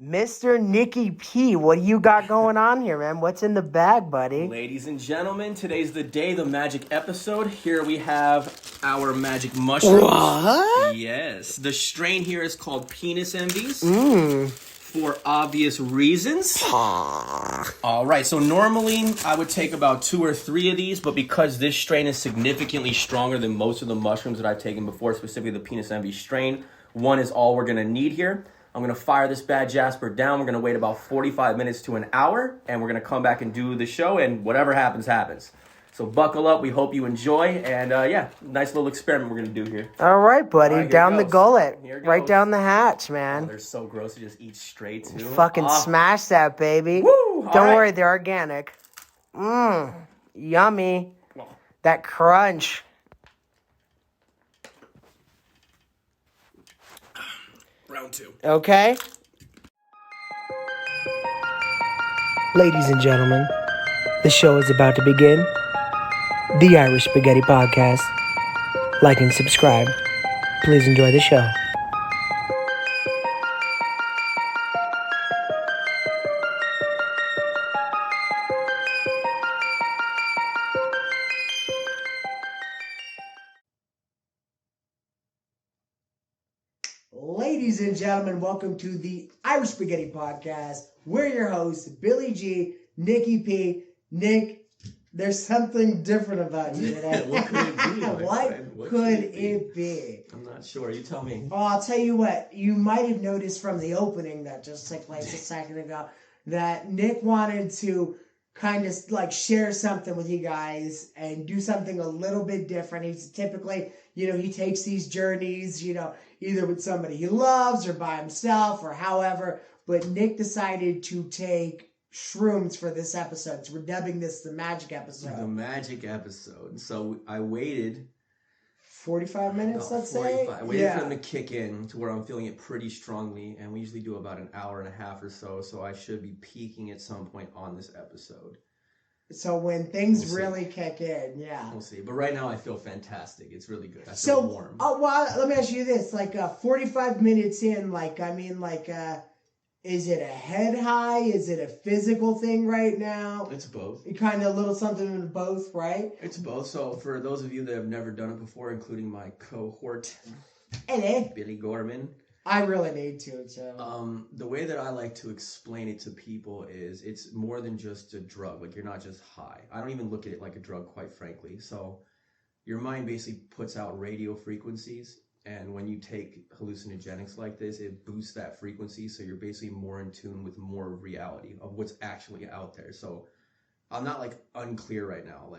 Mr. Nicky P, what do you got going on here, man? What's in the bag, buddy? Ladies and gentlemen, today's the day, the magic episode. Here we have our magic mushrooms. What? Yes. The strain here is called Penis Envies. Mmm. For obvious reasons. All right, so normally I would take about 2 or 3 of these, but because this strain is significantly stronger than most of the mushrooms that I've taken before, specifically the Penis Envy strain, 1 is all we're gonna need here. I'm gonna fire this bad Jasper down. We're gonna wait about 45 minutes to an hour, and we're gonna come back and do the show, and whatever happens, happens. So buckle up. We hope you enjoy, and yeah, nice little experiment we're gonna do here. All right, buddy. All right, down the gullet. Right goes. down the hatch, Oh, man. they're so gross to just eat straight, too. Fucking smash that, baby. Woo! Don't worry, they're organic. Mmm. Yummy. That crunch. Round 2. Okay? Ladies and gentlemen, the show is about to begin. The Irish Spaghetti Podcast. Like and subscribe. Please enjoy the show. Ladies and gentlemen, welcome to the Irish Spaghetti Podcast. We're your hosts, Billy G, Nicky P. Nick, there's something different about you today. What could it be? What could it be? I'm not sure. You tell me. Oh, I'll tell you what. You might have noticed from the opening that just took place a second ago that Nick wanted to kind of like share something with you guys and do something a little bit different. He's typically, he takes these journeys, either with somebody he loves or by himself or however. But Nick decided to take shrooms for this episode. So we're dubbing this the magic episode. The magic episode. So I waited 45 minutes, let's 45. say? I waited for them to kick in to where I'm feeling it pretty strongly, and we usually do about an hour and a half or so, so I should be peaking at some point on this episode. So when things really kick in, yeah. We'll see. But right now I feel fantastic. It's really good. I feel warm. Oh, well, let me ask you this. 45 minutes in, is it a head high? Is it a physical thing right now? It's both. Kind of a little something in both, right? It's both. So for those of you that have never done it before, including my cohort, Hey. Billy Gorman. I really need to, so. The way that I like to explain it to people is it's more than just a drug. Like, you're not just high. I don't even look at it like a drug, quite frankly. So your mind basically puts out radio frequencies. And when you take hallucinogenics like this, it boosts that frequency. So you're basically more in tune with more reality of what's actually out there. So I'm not unclear right now.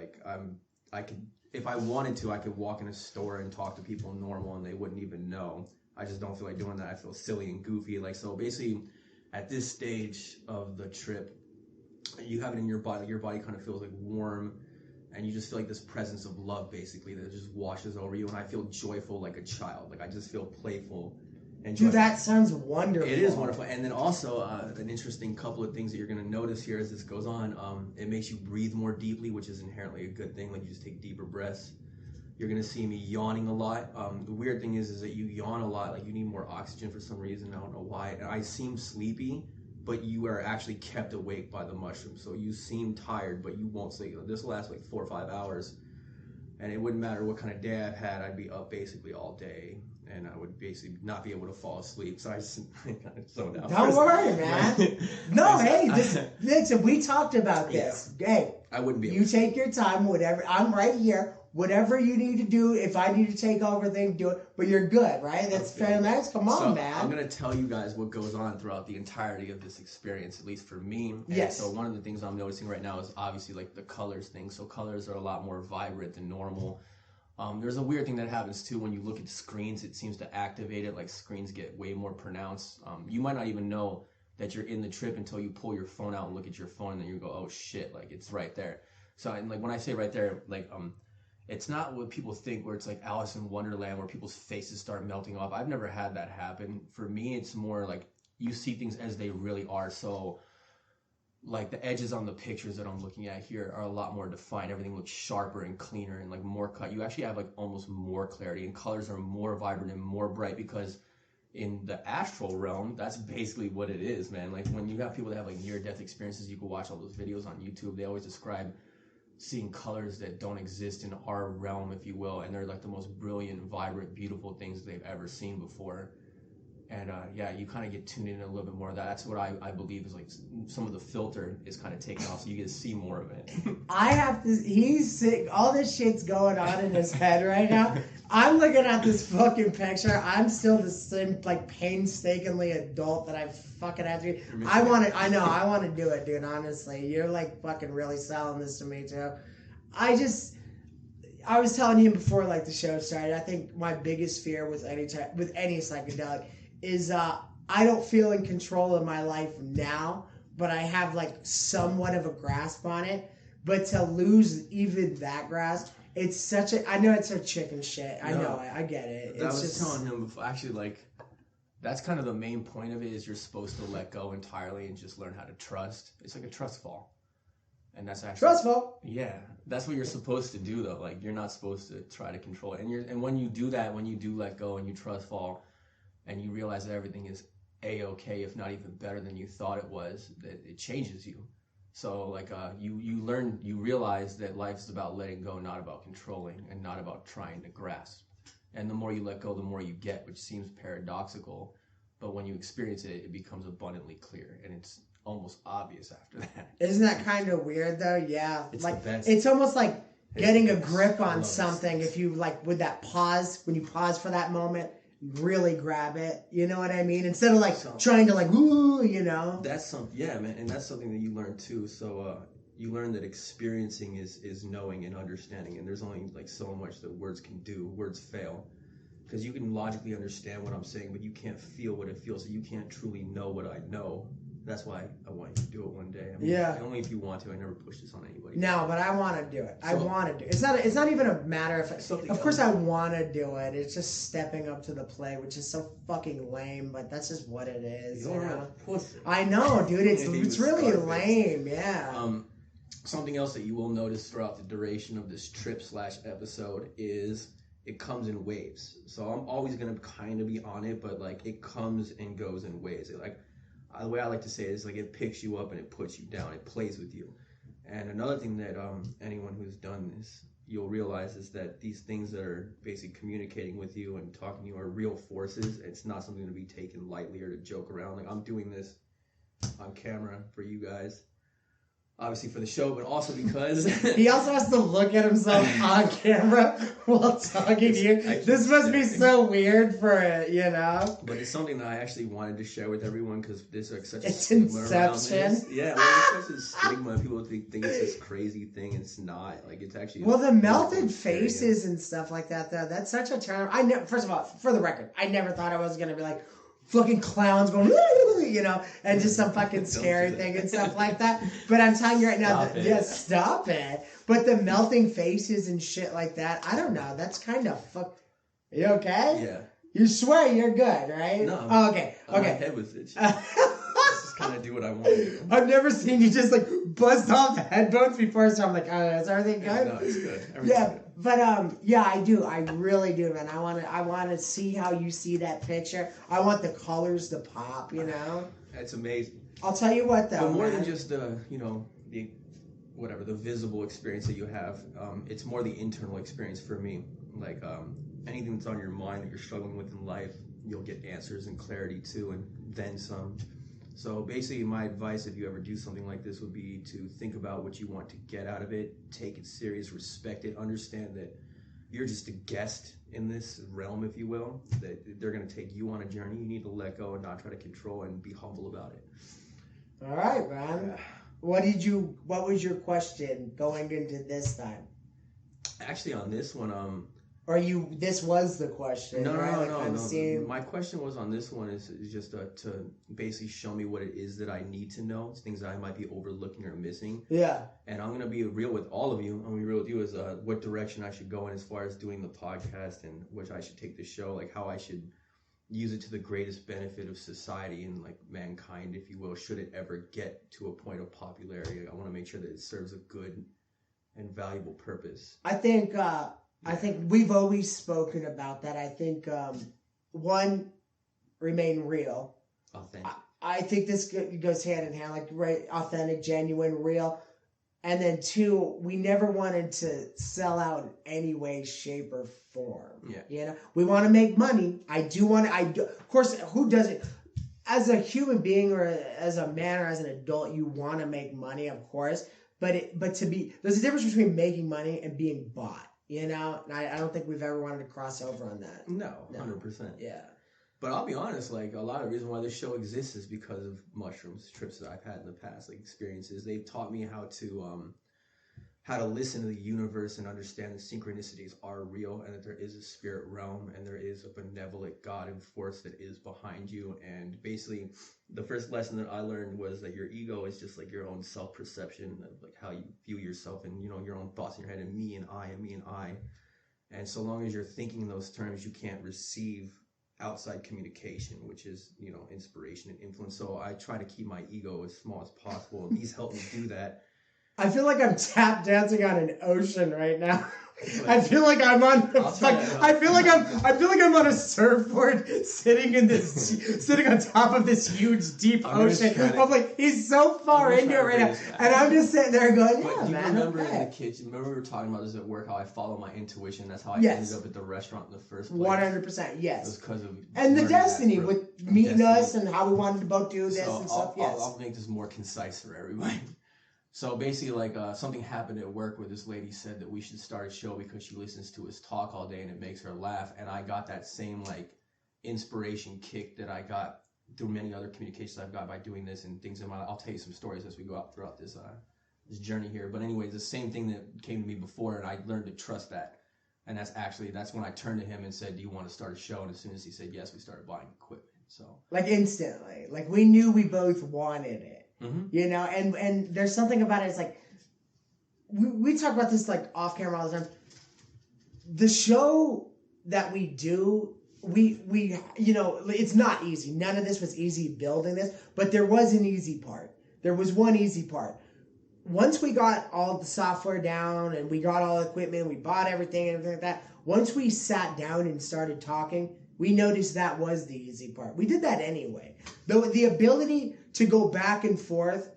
I could, if I wanted to, I could walk in a store and talk to people normal and they wouldn't even know. I just don't feel like doing that. I feel silly and goofy. So basically at this stage of the trip, you have it in your body. Your body kind of feels warm. And you just feel this presence of love, basically, that just washes over you. And I feel joyful like a child. I just feel playful and joyful. Dude, that sounds wonderful. It is wonderful. And then also, an interesting couple of things that you're going to notice here as this goes on. It makes you breathe more deeply, which is inherently a good thing. You just take deeper breaths. You're going to see me yawning a lot. The weird thing is that you yawn a lot. You need more oxygen for some reason. I don't know why. And I seem sleepy, but you are actually kept awake by the mushroom. So you seem tired, but you won't sleep. This will last 4 or 5 hours. And it wouldn't matter what kind of day I've had, I'd be up basically all day. And I would basically not be able to fall asleep. So I just kind of zoned out. Don't worry, man. No, hey, listen, we talked about this. Yeah. Hey, I wouldn't be able You take your time, whatever. I'm right here. Whatever you need to do, if I need to take over, then do it. But you're good, right? That's fair. Nice. Come on, man. I'm going to tell you guys what goes on throughout the entirety of this experience, at least for me. Yes. And so one of the things I'm noticing right now is obviously the colors thing. So colors are a lot more vibrant than normal. There's a weird thing that happens too when you look at screens. It seems to activate it. Screens get way more pronounced. You might not even know that you're in the trip until you pull your phone out and look at your phone, and then you go, oh shit, it's right there. So and when I say right there, it's not what people think where it's Alice in Wonderland where people's faces start melting off. I've never had that happen. For me, it's more you see things as they really are. So the edges on the pictures that I'm looking at here are a lot more defined. Everything looks sharper and cleaner and more cut. You actually have almost more clarity, and colors are more vibrant and more bright because in the astral realm, that's basically what it is, man. Like when you have people that have like near-death experiences, you can watch all those videos on YouTube. They always describe seeing colors that don't exist in our realm, if you will, and they're like the most brilliant, vibrant, beautiful things they've ever seen before. And yeah, you kind of get tuned in a little bit more of that. That's what I believe is like some of the filter is kind of taken off, so you get to see more of it. I have to. He's sick. All this shit's going on in his head right now. I'm looking at this fucking picture. I'm still the same, like, painstakingly adult that I fucking have to be. I want to do it, dude. Honestly, you're like fucking really selling this to me too. I was telling him before, like, the show started. I think my biggest fear with any psychedelic is I don't feel in control of my life now, but I have like somewhat of a grasp on it. But to lose even that grasp, it's such a. I know it's a chicken shit. I know it. I get it. I was telling him before, actually, like, that's kind of the main point of it is you're supposed to let go entirely and just learn how to trust. It's like a trust fall. And that's actually trustful. Yeah, that's what you're supposed to do, though. Like, you're not supposed to try to control it. And when you do that, when you do let go and you trust fall, and you realize that everything is A-okay, if not even better than you thought it was, that it changes you. So, like, you realize that life's about letting go, not about controlling, and not about trying to grasp. And the more you let go, the more you get, which seems paradoxical. But when you experience it, it becomes abundantly clear, and it's almost obvious after that. Isn't that kind of weird, though? Yeah. It's like, the best. It's almost like getting a grip on something. If you, like, with that pause, when you pause for that moment, really grab it, you know what I mean? Instead of like trying to like, ooh, you know. That's something, yeah, man, and that's something that you learn too. So you learn that experiencing is knowing and understanding, and there's only like so much that words can do. Words fail because you can logically understand what I'm saying, but you can't feel what it feels. So you can't truly know what I know. That's why I want you to do it one day. I mean, yeah. Only if you want to. I never push this on anybody. No, but I want to do it. I want to do it. It's not even a matter of course I want to do it. It's just stepping up to the plate, which is so fucking lame, but that's just what it is. You know? I know, dude. It's really lame. Yeah. Something else that you will notice throughout the duration of this trip/episode is it comes in waves. So I'm always gonna kind of be on it, but like it comes and goes in waves. The way I like to say it is like it picks you up and it puts you down. It plays with you. And another thing that anyone who's done this, you'll realize is that these things that are basically communicating with you and talking to you are real forces. It's not something to be taken lightly or to joke around. Like I'm doing this on camera for you guys. Obviously for the show, but also because... He also has to look at himself on camera while talking to you. This must be so weird for it, you know? But it's something that I actually wanted to share with everyone because there's like such a stigma around this. Yeah, there's such a stigma. People think it's this crazy thing. It's not. Like, it's actually... Well, the melted faces and stuff like that, though, that's such a term. First of all, for the record, I never thought I was going to be like... fucking clowns going, you know, and just some fucking scary thing and stuff like that. But I'm telling you right now, stop it. But the melting faces and shit like that, I don't know. That's kind of You okay? Yeah. You swear you're good, right? No. Oh, okay. My head was itching. Just kind of do what I want to do. I've never seen you just like bust off the headphones before, so I'm like, oh, is everything good? No, it's good. Good. But yeah, I do. I really do, man. I want to see how you see that picture. I want the colors to pop, you know. It's amazing. I'll tell you what, though. But more than just the visible experience that you have, it's more the internal experience for me. Like anything that's on your mind that you're struggling with in life, you'll get answers and clarity to, and then some. So basically my advice if you ever do something like this would be to think about what you want to get out of it, take it serious, respect it, understand that you're just a guest in this realm, if you will, that they're going to take you on a journey. You need to let go and not try to control and be humble about it. All right, man. What was your question going into this time? Actually on this one, this was the question. No, right? No. My question was on this one is just to basically show me what it is that I need to know. It's things that I might be overlooking or missing. Yeah. And I'm going to be real with all of you. I'm going to be real with you as what direction I should go in as far as doing the podcast and which I should take the show, like how I should use it to the greatest benefit of society and like mankind, if you will, should it ever get to a point of popularity. I want to make sure that it serves a good and valuable purpose. I think we've always spoken about that. I think, one, remain real. Authentic. I think this goes hand in hand, like right, authentic, genuine, real. And then 2, we never wanted to sell out in any way, shape, or form. Yeah. You know, we want to make money. Of course, who doesn't? As a human being or as a man or as an adult, you want to make money, of course. But there's a difference between making money and being bought. You know, and I don't think we've ever wanted to cross over on that. No, 100%. Yeah. But I'll be honest, like, a lot of the reason why this show exists is because of mushrooms, trips that I've had in the past, like, experiences. They've taught me how to listen to the universe and understand that synchronicities are real and that there is a spirit realm and there is a benevolent God and force that is behind you. And basically, the first lesson that I learned was that your ego is just like your own self-perception of like how you view yourself and, you know, your own thoughts in your head, and me and I and me and I. And so long as you're thinking in those terms, you can't receive outside communication, which is, you know, inspiration and influence. So I try to keep my ego as small as possible, and these help me do that. I feel like I'm tap dancing on an ocean right now. I feel like I'm on. I feel like I'm on a surfboard, sitting on top of this huge deep ocean. I'm like, he's so far into it right now, and I'm just sitting there going, "Yeah, but man." Remember in the kitchen? Remember we were talking about this at work? How I follow my intuition. That's how I ended up at the restaurant in the first place. 100%, yes. It was because of and the destiny with meeting us and how we wanted to both do this and stuff. Yes. I'll make this more concise for everybody. So basically, like, something happened at work where this lady said that we should start a show because she listens to us talk all day and it makes her laugh. And I got that same, like, inspiration kick that I got through many other communications I've got by doing this and things in my life. I'll tell you some stories as we go out throughout this journey here. But anyways, the same thing that came to me before, and I learned to trust that. And that's when I turned to him and said, "Do you want to start a show?" And as soon as he said yes, we started buying equipment. So, like, instantly, like, we knew we both wanted it. Mm-hmm. You know, and there's something about it. It's like we talk about this like off camera all the time. The show that we do, we you know, it's not easy. None of this was easy building this, but there was an easy part. There was one easy part. Once we got all the software down and we got all the equipment, we bought everything and everything like that. Once we sat down and started talking, we noticed that was the easy part. We did that anyway. The ability to go back and forth,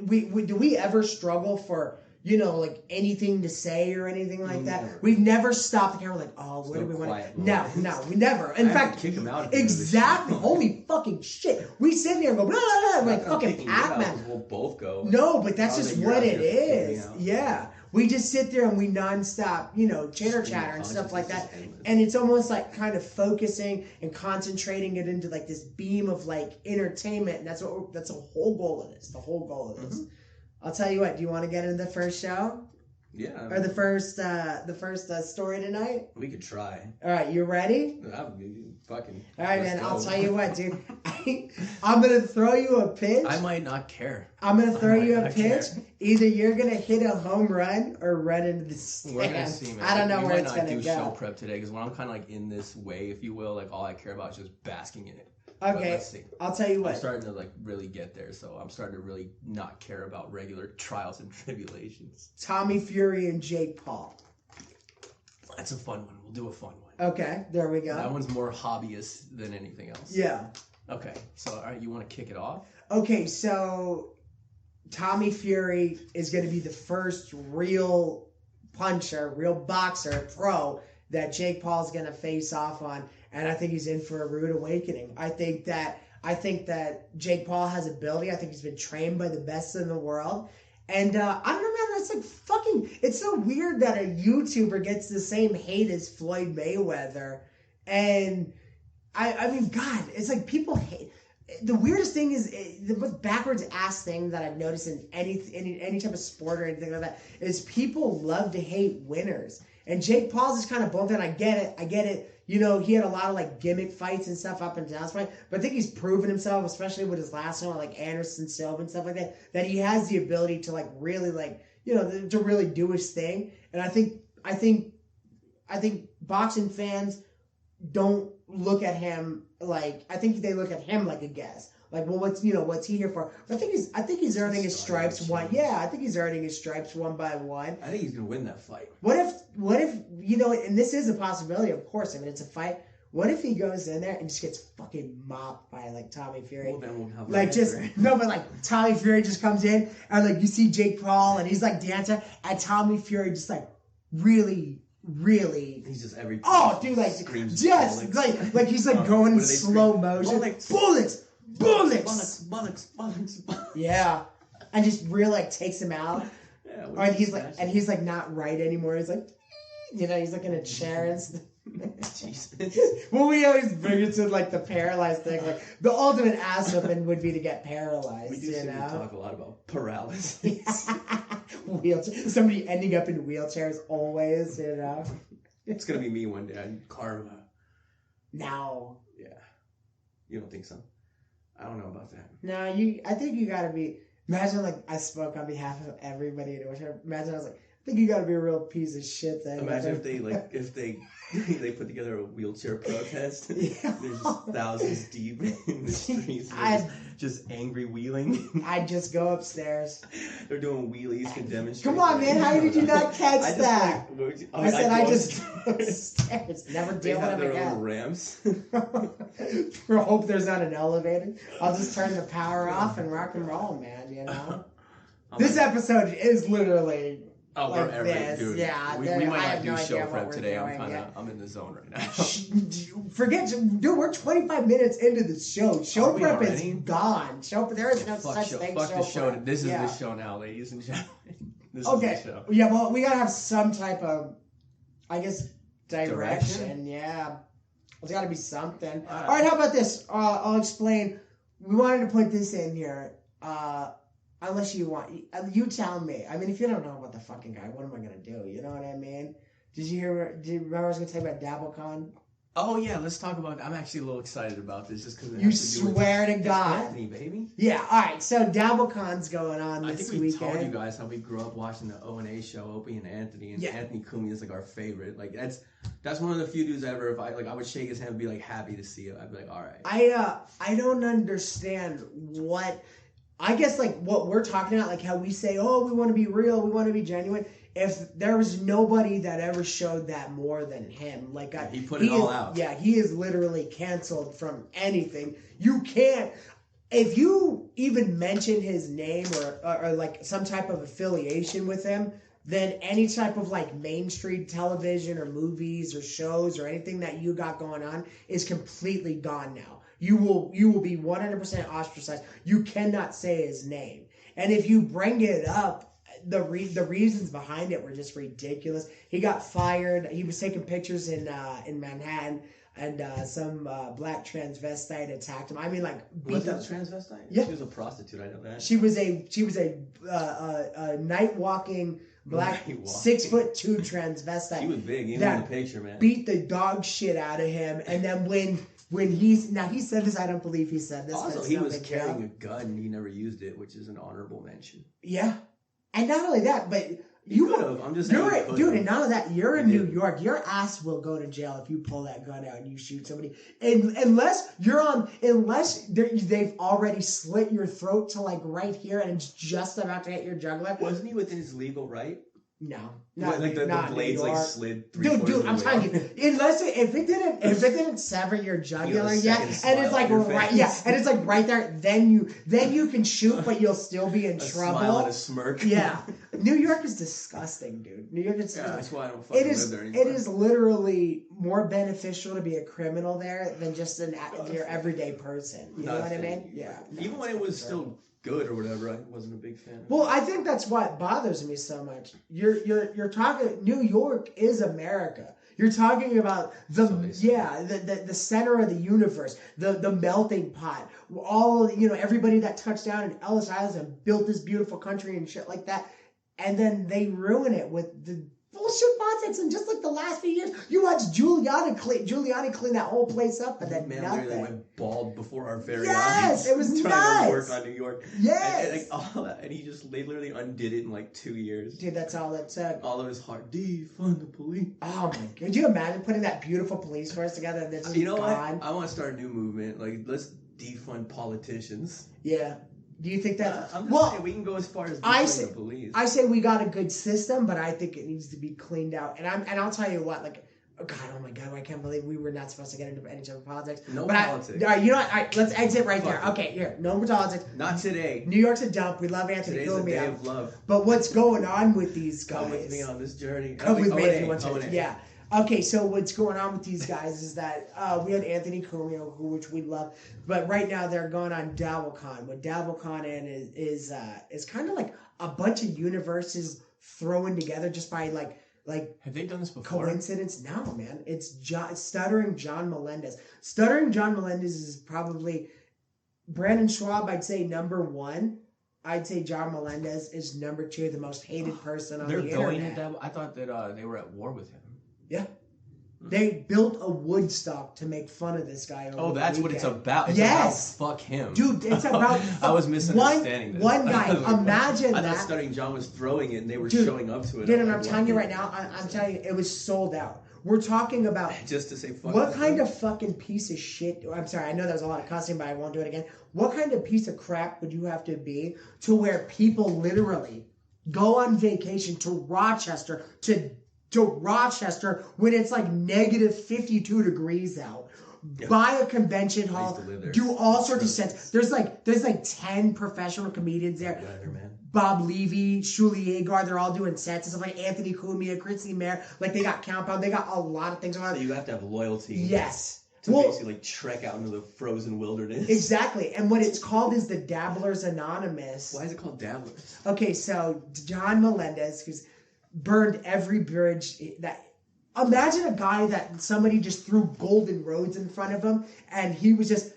do we ever struggle for, you know, like anything to say or anything like that? Never. We've never stopped the camera like, oh, what do we want to... No, we never. In fact, kick him out. Exactly. Holy fucking shit. We sit there and go, blah, blah, blah, like fucking Pac-Man. We'll both go. No, but that's just what it is. Yeah. We just sit there and we nonstop, you know, chatter and stuff like that. And it's almost like kind of focusing and concentrating it into like this beam of like entertainment. And that's the whole goal of this. The whole goal of this. Mm-hmm. I'll tell you what, do you want to get into the first show? Yeah. Or the first story tonight? We could try. All right, you ready? Fucking. All right, man. I'll tell you what, dude. I'm gonna throw you a pitch. I might not care. I'm gonna throw you a pitch. Either you're gonna hit a home run or run into the stand. We're gonna see, man. I don't know where it's gonna go. We might not do show prep today because when I'm kind of like in this way, if you will, like all I care about is just basking in it. Okay, let's see. I'll tell you what. I'm starting to like really get there, so I'm starting to really not care about regular trials and tribulations. Tommy Fury and Jake Paul. That's a fun one. We'll do a fun one. Okay, there we go. That one's more hobbyist than anything else. Yeah. Okay, so all right, you want to kick it off? Okay, so Tommy Fury is going to be the first real puncher, real boxer, pro that Jake Paul's going to face off on, and I think he's in for a rude awakening. I think that Jake Paul has ability. I think he's been trained by the best in the world. And I don't know, man, that's like fucking... It's so weird that a YouTuber gets the same hate as Floyd Mayweather. And, I mean, God, it's like people hate... The weirdest thing is, the most backwards ass thing that I've noticed in any type of sport or anything like that, is people love to hate winners. And Jake Paul's is kind of both, and I get it. You know, he had a lot of like gimmick fights and stuff up and down, but I think he's proven himself, especially with his last one, like Anderson Silva and stuff like that he has the ability to like really like, you know, to really do his thing. And I think boxing fans don't look at him like, I think they look at him like a guest. Like, well, what's he here for? But I think he's earning his stripes one. Yeah, I think he's earning his stripes one by one. I think he's gonna win that fight. What if you know? And this is a possibility, of course. I mean, it's a fight. What if he goes in there and just gets fucking mopped by like Tommy Fury? Well, then we'll have like just no, but like Tommy Fury just comes in and like you see Jake Paul and he's like dancing, and Tommy Fury just like really. He's just every. Oh, dude, like just like he's like going in slow motion. Bullets. Yeah, and just really like takes him out. Yeah, and he's like not right anymore. He's like, he's like in a chair and stuff. Jesus. Well, we always bring it to like the paralyzed thing. Like the ultimate ass whipping would be to get paralyzed. We do talk a lot about paralysis. Wheelchair. Somebody ending up in wheelchairs always. It's gonna be me one day. Karma. No. Yeah. You don't think so? I don't know about that. No, I think you gotta be. Imagine like I spoke on behalf of everybody. Imagine I was like, I think you gotta be a real piece of shit then. Imagine if they they put together a wheelchair protest. Yeah. There's just thousands deep in the streets. Just angry wheeling. I'd just go upstairs. They're doing wheelies to demonstrate. Come on, man! How did you not catch that? I just upstairs. Never deal with them again. They have their own ramps. Hope there's not an elevator. I'll just turn the power off and rock and roll, man. This episode is literally. Oh, like we're this. Dude. Yeah, we might not do show prep today. I'm in the zone right now. Forget, dude. We're 25 minutes into the show. Show prep is gone. There is no such thing. Fuck the show. This is the show now, ladies and gentlemen. This is the show. Yeah, well, we gotta have some type of, I guess, direction. Yeah, there's gotta be something. All right, how about this? I'll explain. We wanted to put this in here. Unless you want, you tell me. I mean, if you don't know about the fucking guy, what am I gonna do? You know what I mean? Did you remember I was gonna tell you about Dabble-Con? Oh yeah, let's talk about. I'm actually a little excited about this just because you swear to God, Anthony, baby. Yeah. All right. So Dabble-Con's going on this weekend. I think we told you guys how we grew up watching the O&A show, Opie and Anthony, and Anthony Kumi is like our favorite. Like that's one of the few dudes ever. If I would shake his hand and be like happy to see it. I'd be like, all right. I don't understand what. I guess like what we're talking about, like how we say, oh, we want to be real, we want to be genuine. If there was nobody that ever showed that more than him, like he put it all out. Yeah, he is literally canceled from anything. You can't, if you even mention his name or like some type of affiliation with him, then any type of like mainstream television or movies or shows or anything that you got going on is completely gone now. You will be 100% ostracized. You cannot say his name. And if you bring it up, the reasons behind it were just ridiculous. He got fired. He was taking pictures in Manhattan, and some black transvestite attacked him. I mean, like, was that transvestite? Yeah, she was a prostitute. I know that. She was a night walking black 6'2" transvestite. She was big, even in the picture, man. Beat the dog shit out of him, and then when he said this, I don't believe he said this. Also, he was carrying a gun and he never used it, which is an honorable mention. Yeah, and not only that, but you could have. I'm just saying, dude, and none of that. You're in New York. Your ass will go to jail if you pull that gun out and you shoot somebody. And unless they've already slit your throat to like right here and it's just about to hit your jugular. Wasn't he within his legal right? No, not like the blades like slid. Dude, I'm telling you, unless if it didn't sever your jugular yet, and it's like and it's like right there, then you can shoot, but you'll still be in trouble. Smile and a smirk. Yeah, New York is disgusting, dude. New York is. That's why I don't fucking live there anymore. It is literally more beneficial to be a criminal there than just your everyday person. You know what I mean? Yeah. Even when it was still good or whatever, I wasn't a big fan. Well, I think that's what bothers me so much. You're talking. New York is America. You're talking about the center of the universe, the melting pot. All everybody that touched down in Ellis Island and built this beautiful country and shit like that, and then they ruin it with the bullshit nonsense. And just like the last few years, you watch Giuliani clean that whole place up, and then nothing. Literally went bald before our very eyes. Yes, it was trying nuts. to work on New York. Yes, and all that, and they literally undid it in like 2 years. Dude, that's all it took. All of his heart, defund the police. Oh my god, could you imagine putting that beautiful police force together and then just gone? What? I want to start a new movement. Like, let's defund politicians. Yeah. Do you think that? I'm just saying we can go as far as defunding the police. I say we got a good system, but I think it needs to be cleaned out. And I'll tell you what, like Oh God, oh my God, I can't believe we were not supposed to get into any type of politics. No but politics. All right, you know what? All right, let's exit right there. Fuck it. Okay, here. No more politics. Not today. New York's a dump. We love Anthony. Today's Fill a me day out. of love. But what's going on with these guys? Come with me on this journey. Come with me if you want to. O&A. Yeah. Okay, so what's going on with these guys is that we had Anthony Cumio, which we love, but right now they're going on Dabble-Con. What Dabble-Con is kind of like a bunch of universes thrown together just by like have they done this before? Coincidence? No, man. It's Stuttering John Melendez. Stuttering John Melendez is probably Brandon Schwab. I'd say number 1. I'd say John Melendez is number 2, the most hated person on the internet. They're going to Dabble. I thought that they were at war with him. Yeah. They built a Woodstock to make fun of this guy. Oh, that's what it's about. It's yes. about fuck him. Dude, it's about... I was misunderstanding this. One guy, imagine I that. thought Stuttering John was throwing it and they were showing up to it. Dude, and I'm telling you right now, I'm telling you, it was sold out. We're talking about... Just to say fuck what kind of fucking piece of shit... I'm sorry, I know that was a lot of cussing, but I won't do it again. What kind of piece of crap would you have to be to where people literally go on vacation to Rochester when it's like negative 52 degrees out, buy a convention hall, do all sorts of sets. There's like 10 professional comedians there. Bob Levy, Shuli Agar, they're all doing sets and stuff like Anthony Cumia, Chrissy Mayer. Like they got Compound, they got a lot of things on. So you have to have loyalty. Yes. To basically like trek out into the frozen wilderness. Exactly. And what it's called is the Dabblers Anonymous. Why is it called Dabblers? Okay, so John Melendez, who's burned every bridge that... Imagine a guy that somebody just threw golden roads in front of him, and he was just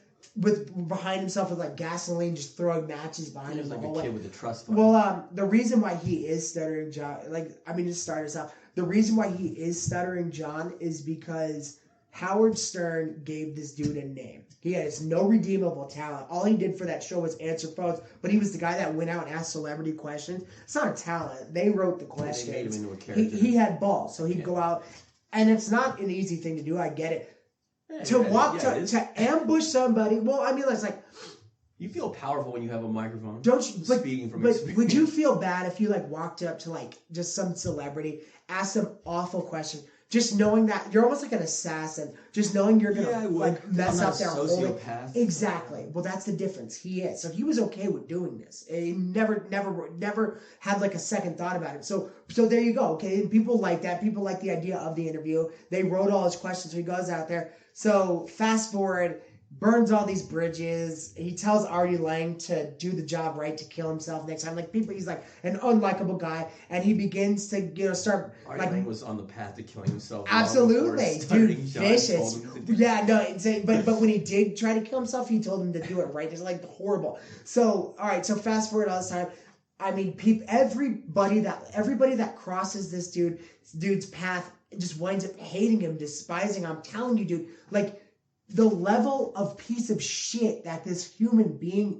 behind himself with like gasoline, just throwing matches behind him. Like a kid with a trust fund. Well, the reason why he is Stuttering John, to start us out, the reason why he is Stuttering John is because Howard Stern gave this dude a name. He has no redeemable talent. All he did for that show was answer phones, but he was the guy that went out and asked celebrity questions. It's not a talent. They wrote the questions. They made him into a character. He had balls, so he'd go out, and it's not an easy thing to do. I get it. To ambush somebody. Well, I mean, it's like... You feel powerful when you have a microphone. Don't you? Speaking from experience. Would you feel bad if you like walked up to like just some celebrity, asked them awful questions, just knowing that you're almost like an assassin, just knowing you're gonna like mess up their whole... Exactly. Well, that's the difference. He is. So he was okay with doing this. He never had like a second thought about it. So there you go. Okay, and people like that. People like the idea of the interview. They wrote all his questions. So he goes out there. So fast forward. Burns all these bridges. He tells Artie Lang to do the job right, to kill himself next time. Like he's like an unlikable guy, and he begins to start. Artie Lang was on the path to killing himself. Absolutely, dude, vicious. Yeah, no, but when he did try to kill himself, he told him to do it right. It's like horrible. So all right, so fast forward all this time. I mean, everybody that crosses this dude's path just winds up hating him, despising him. I'm telling you, dude, like. The level of piece of shit that this human being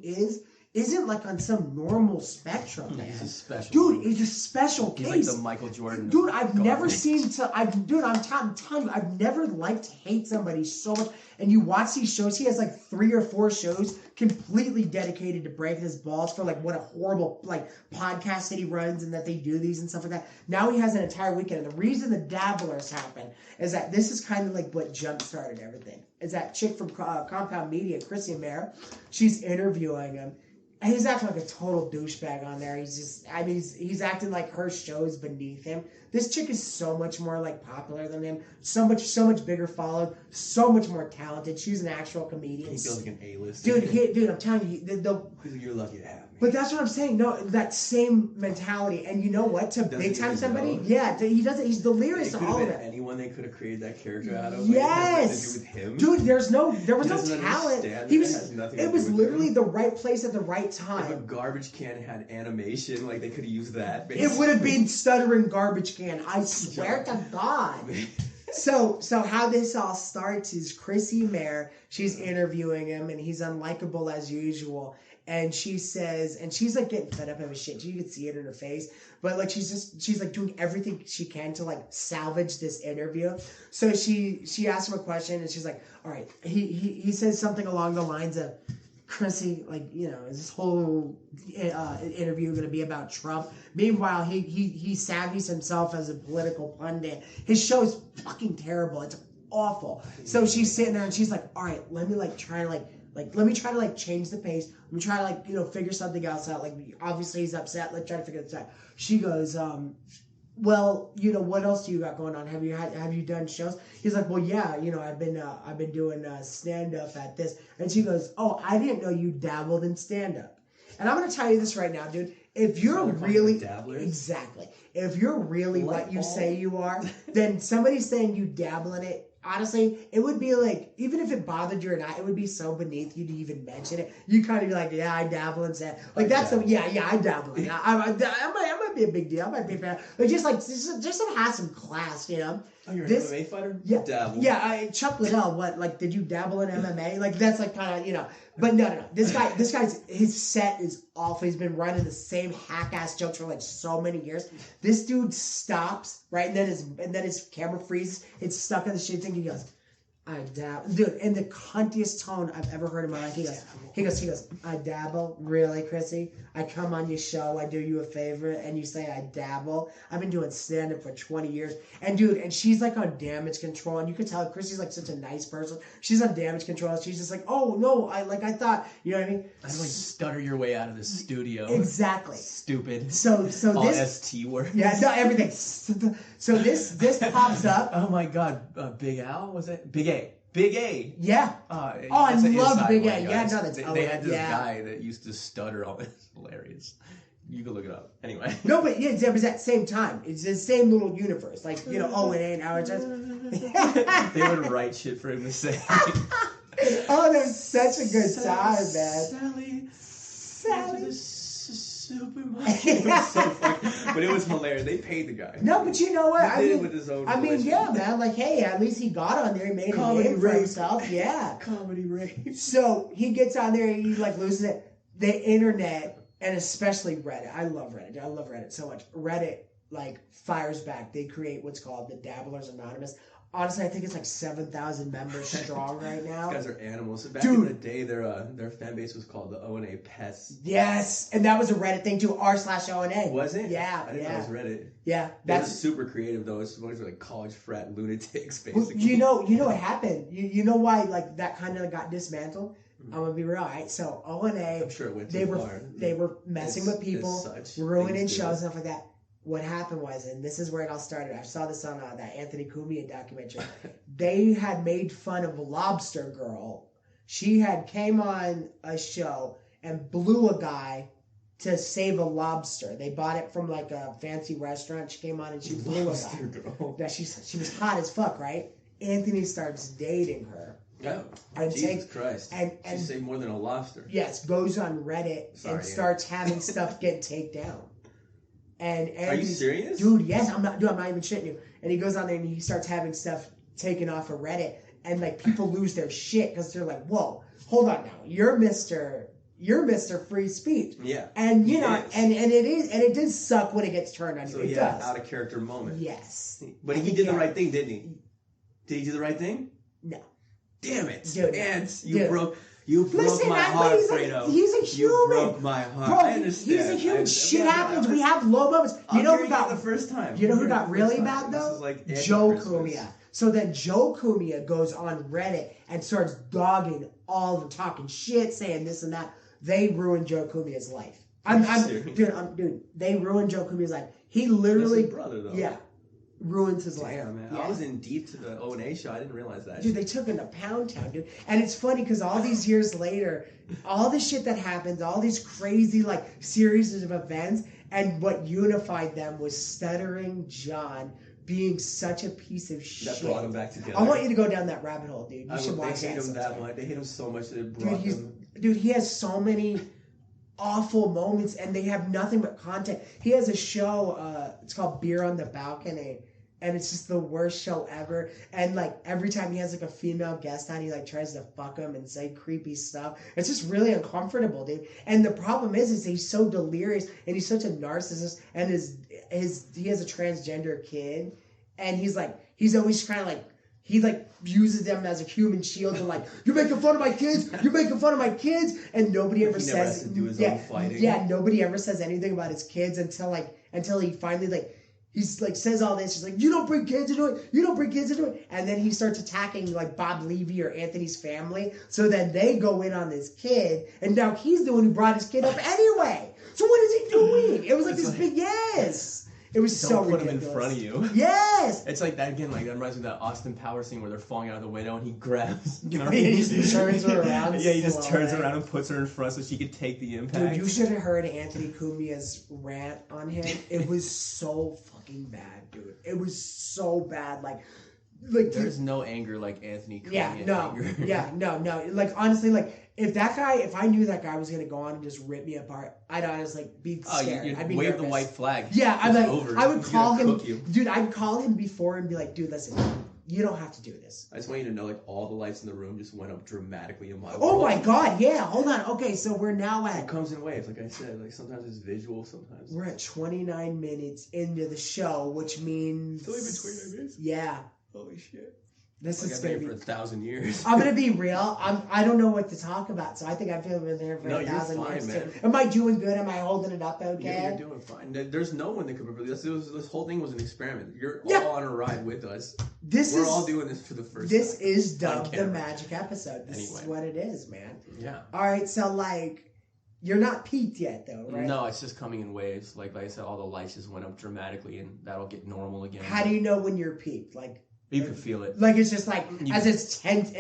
isn't like on some normal spectrum, man. He's a special. Dude, it's a special case. He's like the Michael Jordan. Dude, I've never seen I'm telling you, I've never liked to hate somebody so much. And you watch these shows, he has like 3 or 4 shows completely dedicated to breaking his balls for like what a horrible like podcast that he runs and that they do these and stuff like that. Now he has an entire weekend. And the reason the Dabblers happen is that this is kind of like what jump-started everything. Is that chick from Compound Media, Chrissy Mayer, she's interviewing him. And he's acting like a total douchebag on there. He's acting like her show's beneath him. This chick is so much more like popular than him. So much bigger followed. So much more talented. She's an actual comedian. He feels like an A-list. Dude, I'm telling you, he's like, you're lucky to have me. But that's what I'm saying. No, that same mentality. And you know what? To big time somebody, he doesn't. He's delirious to all of it. Anyone they could have created that character out of. Yes, like, with him. Dude. There was no talent. It was literally him. the right place at the right time. If a garbage can had animation, like they could have used that. Basically. It would have been Stuttering Garbage Can. I swear to God. So how this all starts is Chrissy Mayer. She's interviewing him, and he's unlikable as usual. And she says, and she's like getting fed up of his shit. You can see it in her face. But like she's like doing everything she can to like salvage this interview. So she asks him a question, and she's like, all right. He says something along the lines of, Chrissy, like, you know, is this whole interview going to be about Trump? Meanwhile, he savvies himself as a political pundit. His show's fucking terrible. It's awful. So she's sitting there and she's like, all right, let me like try to let me try to like change the pace. Let me try to like, you know, figure something else out. Like, obviously he's upset. Let's try to figure this out. She goes, well, you know, what else do you got going on? Have you done shows? He's like, well, yeah, you know, I've been doing stand up at this. And she goes, oh, I didn't know you dabbled in stand up. And I'm gonna tell you this right now, dude. If you're really exactly, if you're really what you say you are, then somebody saying you dabble in it. Honestly, it would be like, even if it bothered you or not, it would be so beneath you to even mention it. You kind of be like, yeah, I dabble in that. Like, that's a, yeah, I dabble in it. I might be a big deal. I might be a fan. But just to have some class, you know? Oh, you're an MMA fighter? Yeah. Dabble. Yeah, Chuck Liddell, what, like, did you dabble in MMA? Like, that's like kind of, you know. But no. This guy's, his set is awful. He's been running the same hack-ass jokes for like so many years. This dude stops, right? And then his camera freezes. It's stuck in the shit thing. He goes, I dabble. Dude, in the cuntiest tone I've ever heard in my life. He goes, I dabble? Really, Chrissy? I come on your show, I do you a favor, and you say I dabble? I've been doing stand-up for 20 years. And dude, and she's like on damage control, and you could tell Chrissy's like such a nice person. She's on damage control. She's just like, oh, no, I thought, you know what I mean? I like stutter your way out of the studio. Exactly. Stupid. So all this ST words. Yeah, no, everything. So this pops up. Oh my God, Big Al, was it? Big A. Big A. Yeah. I loved Big A. Yeah, no, that's they had this guy that used to stutter all this. Hilarious. You can look it up. Anyway. No, but yeah, it was at the same time. It's the same little universe. Like, you know, oh, it ain't our just. They would write shit for him to say. Oh, that was such a good time, man. Sally. Supermarket. It was so funny, but it was hilarious. They paid the guy. No, but you know what? He did it with his own. I mean, yeah, man. Like, hey, at least he got on there. He made a name for himself. Yeah. Comedy rape. So he gets on there and he like loses it. The internet, and especially Reddit. I love Reddit. I love Reddit so much. Reddit like fires back. They create what's called the Dabblers Anonymous. Honestly, I think it's like 7,000 members strong right now. These guys are animals. Back in the day, their fan base was called the O&A Pests. Yes, and that was a Reddit thing too. r/O&A. Was it? Yeah, I didn't know it was Reddit. Yeah, that's super creative though. It's one of like college frat lunatics, basically. You know what happened. You know why like that kind of got dismantled. I'm gonna be real, right? So O&A, I'm sure it went they were messing with people, ruining shows and stuff like that. What happened was, and this is where it all started. I saw this on that Anthony Cumia documentary. They had made fun of Lobster Girl. She had came on a show and blew a guy to save a lobster. They bought it from like a fancy restaurant. She came on and she blew a guy. Girl. Now she was hot as fuck, right? Anthony starts dating her. Oh, and Jesus Christ. And she saved more than a lobster. Yes, goes on Reddit and starts having stuff get taken down. And are you serious? Dude, yes, I'm not even shitting you. And he goes on there and he starts having stuff taken off of Reddit, and like people lose their shit because they're like, "Whoa, hold on now, you're Mr. Free Speech." Yeah. And you know, and it did suck when it gets turned on you. It does. Out of character moment. Yes. But he did the right thing, didn't he? Did he do the right thing? No. Damn it, dude, Ants! You broke my heart, Fredo. He's a human. You broke my heart. Bro, I understand. He's a human. Shit happens. We have low moments. You know who got the first time? You know who got really bad though? Like Joe Cumia. So then Joe Cumia goes on Reddit and starts dogging all the talking shit, saying this and that. They ruined Joe Cumia's life. Dude, they ruined Joe Cumia's life. He literally, that's his brother though. Yeah. Ruins his life. Damn, man. Yeah. I was in deep to the O&A show. I didn't realize that. Dude, they took him to Pound Town, dude. And it's funny because all these years later, all the shit that happens, all these crazy like series of events, and what unified them was Stuttering John being such a piece of shit. That brought him back together. I want you to go down that rabbit hole, dude. You should watch that. They hate him that much. They hate him so much that it brought him. Dude, he has so many awful moments, and they have nothing but content. He has a show, it's called Beer on the Balcony, and it's just the worst show ever. And like every time he has like a female guest on, he like tries to fuck him and say creepy stuff. It's just really uncomfortable, dude. And the problem is he's so delirious and he's such a narcissist, and he has a transgender kid, and he's always trying to like he like uses them as a human shield and like, you're making fun of my kids, and nobody ever He never says, has to do his own fighting. yeah, nobody ever says anything about his kids until he finally like. He's like says all this. He's like, you don't bring kids into it. And then he starts attacking like Bob Levy or Anthony's family. So then they go in on this kid, and now he's the one who brought his kid up anyway. So what is he doing? It was like this big yes. It was so ridiculous. Don't put him in front of you. Yes. It's like that again. Like that reminds me of that Austin Powers scene where they're falling out of the window and he grabs. You know, he just turns her around. Yeah, he just turns around and puts her in front so she could take the impact. Dude, you should have heard Anthony Cumia's rant on him. It was so fucking bad, dude. It was so bad. Like there's no anger like Anthony Cumia. No. Like honestly, like if I knew that guy was gonna go on and just rip me apart, I'd honestly be scared. I'd be wave nervous. the white flag. Yeah, I'm like, over. I would call him, dude. I'd call him before and be like, dude, listen, you don't have to do this. I just want you to know, like, all the lights in the room just went up dramatically in my Oh my god, yeah. Hold on. Okay, so we're now at. It comes in waves, like I said. Like sometimes it's visual, sometimes. We're at 29 minutes into the show, which means. It's only been 29 minutes. Yeah. Holy shit. This like is I've gonna been be here for 1,000 years. I'm gonna be real. I don't know what to talk about, so I think I've been there for 1,000 years man. too. Am I doing good? Am I holding it up okay? Yeah, you're doing fine. There's no one that could remember this. This whole thing was an experiment. You're all on a ride with us. We're all doing this for the first time. This is dubbed the magic episode. This is what it is, man. Yeah. All right, so like, you're not peaked yet, though, right? No, it's just coming in waves. Like I said, all the lights just went up dramatically, and that'll get normal again. How do you know when you're peaked? Like. You can feel it. Like it's just like as intense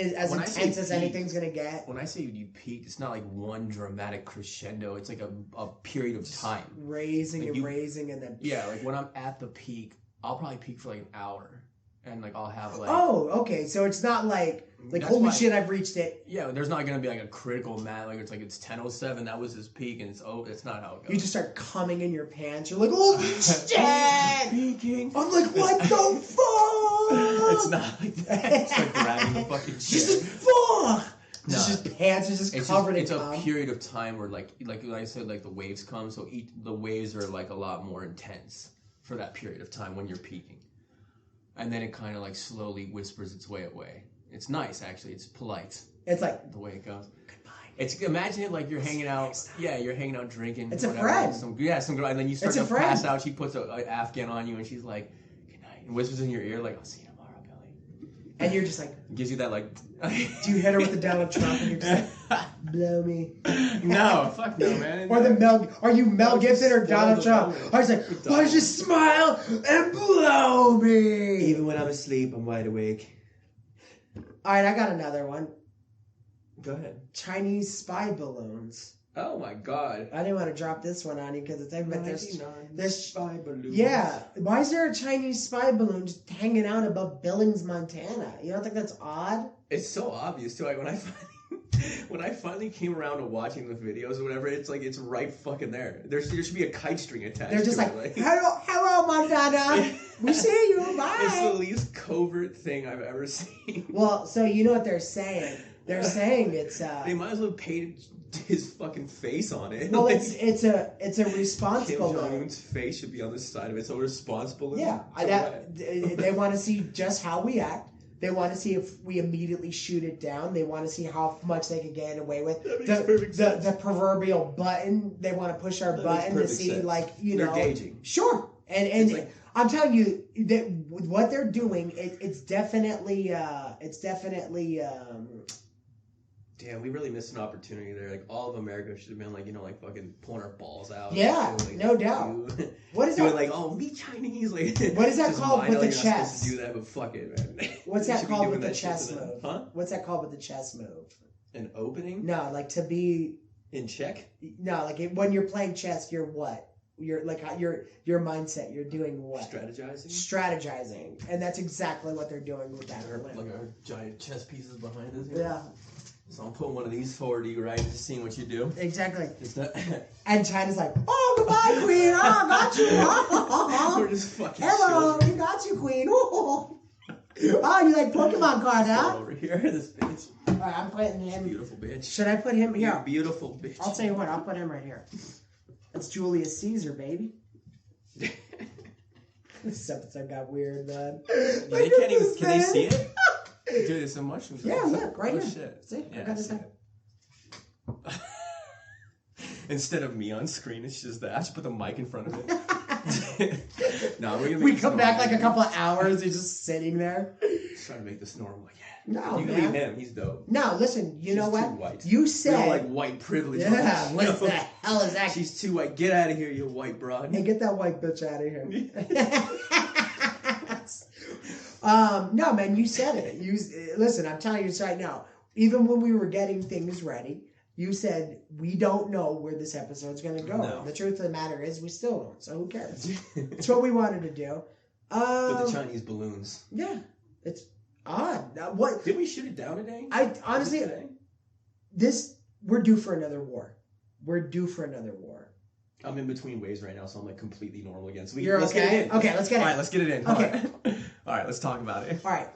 as anything's gonna get. When I say you peak, it's not like one dramatic crescendo. It's like a period of time. Raising like raising and then. Yeah, like when I'm at the peak, I'll probably peak for like an hour, and like I'll have like. Oh, okay. So it's not like holy shit, I've reached it. Yeah, there's not gonna be like a critical mat. Like it's 10:07. That was his peak, and it's not how it goes. You just start coming in your pants. You're like, holy shit! Peaking. I'm like, what the fuck? It's not like that. It's like grabbing the fucking shit. Just fuck. No. Just pants are just covered in cum. It's a period of time where like I said, like the waves come. So the waves are like a lot more intense for that period of time when you're peaking, and then it kind of like slowly whispers its way away. It's nice, actually. It's polite. It's like the way it goes. Imagine it like you're hanging out. Yeah, you're hanging out drinking. It's whatever, a friend. Some girl, and then you start to pass out. She puts an Afghan on you, and she's like, "Good night," and whispers in your ear like, "I'll see you tomorrow, Billy." And you're just like, gives you that like. Do you hit her with the Donald Trump and you're just like, blow me? No, fuck no, man. Or are you Mel Gibson or Donald Trump? I was like, why don't you smile and blow me? Even when I'm asleep, I'm wide awake. All right, I got another one. Go ahead. Chinese spy balloons. Oh my god. I didn't want to drop this one on you because it's but there's spy balloons. Yeah. Why is there a Chinese spy balloon just hanging out above Billings, Montana? You don't think that's odd? It's so obvious too. Like when I finally came around to watching the videos or whatever, it's like it's right fucking there. There should be a kite string attached. They're just like, hello, Montana. We see you. Bye. It's the least covert thing I've ever seen. Well, so you know what they're saying? They're saying it's they might as well paint his fucking face on it. Well, like, it's a responsible. Kim Jong-un's face should be on the side of it. So responsible. Yeah, they want to see just how we act. They want to see if we immediately shoot it down. They want to see how much they can get away with. The proverbial button. They want to push our button to see, sense. Like, you they're know. Gauging. Sure. And like, I'm telling you that with what they're doing, it's definitely. Damn, we really missed an opportunity there. Like, all of America should have been like, you know, like fucking pulling our balls out. Yeah, like, no doubt. What is doing that? like, oh, me Chinese. Like, what is that called with the chest? You're not supposed to do that, but fuck it, man. What's that called with the chess move? Huh? What's that called with the chess move? An opening? No, like to be in check. No, like when you're playing chess, you're what? You're like your mindset. You're doing what? Strategizing, and that's exactly what they're doing with that. Like our giant chess pieces behind us. Yeah. So I'm putting one of these forward to you, right? Just seeing what you do. Exactly. And China's like, oh, goodbye, queen. Oh, I got you. Oh, we're just fucking hello, children. we got you, queen. Oh, you like Pokemon cards, huh? Over here, this bitch. All right, I'm putting him. Beautiful bitch. Should I put him here? You beautiful bitch. I'll tell you what. I'll put him right here. That's Julius Caesar, baby. This episode got weird, man. Can you see it? Dude, it's some mushrooms. Yeah, look, right oh, here. Shit. See, Yeah, I got this. Instead of me on screen, it's just that. I should put the mic in front of it. No, we're gonna We come back like a couple of hours. He's just sitting there. Just trying to make this normal. No, you can leave him. He's dope. No, listen. You know what? Too white. You said we don't like white privilege. Yeah. What the hell is that? She's too white. Get out of here, you white broad. Hey, get that white bitch out of here. No, man. You said it. Listen. I'm telling you this right now. Even when we were getting things ready, you said we don't know where this episode's going to go. No. The truth of the matter is, we still don't. So who cares? It's what we wanted to do. But the Chinese balloons. Yeah, it's odd. What did we shoot it down today? I honestly, we're due for another war. We're due for another war. I'm in between waves right now, so I'm like completely normal again. So You're let's okay? get it in. Okay, let's get it. All right, let's get it in. Okay. All right, let's talk about it. All right.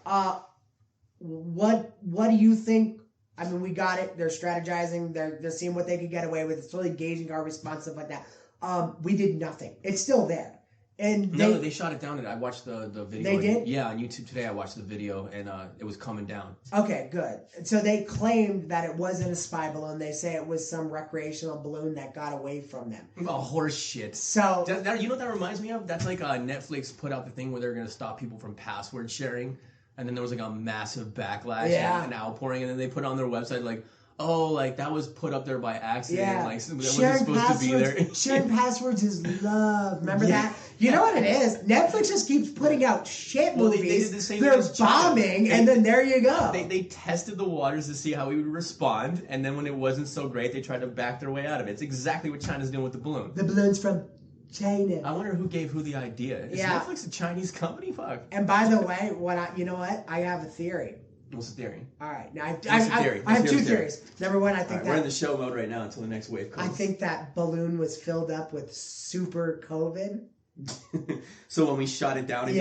What do you think? I mean, we got it. They're strategizing. They're seeing what they could get away with. It's really gauging our response, stuff like that. We did nothing. It's still there. And they shot it down. And I watched the video. They did? Yeah, on YouTube today. I watched the video, and it was coming down. Okay, good. So they claimed that it wasn't a spy balloon. They say it was some recreational balloon that got away from them. Oh, horse shit. So you know what that reminds me of? That's like Netflix put out the thing where they're going to stop people from password sharing. And then there was like a massive backlash and an outpouring. And then they put on their website like, oh, like that was put up there by accident. Yeah. Like that wasn't supposed to be there. Sharing passwords is love. Remember that? You know what it is? Netflix just keeps putting out shit movies. They did the same They're thing bombing, and then there you go. They tested the waters to see how we would respond. And then when it wasn't so great, they tried to back their way out of it. It's exactly what China's doing with the balloon. The balloon's from China. I wonder who gave who the idea. Is Netflix a Chinese company? Fuck. And by the way, you know what? I have a theory. What's the theory? All right. Now I have two theories. Number one, I think we're in the show mode right now until the next wave comes. I think that balloon was filled up with super COVID. So when we shot it down, it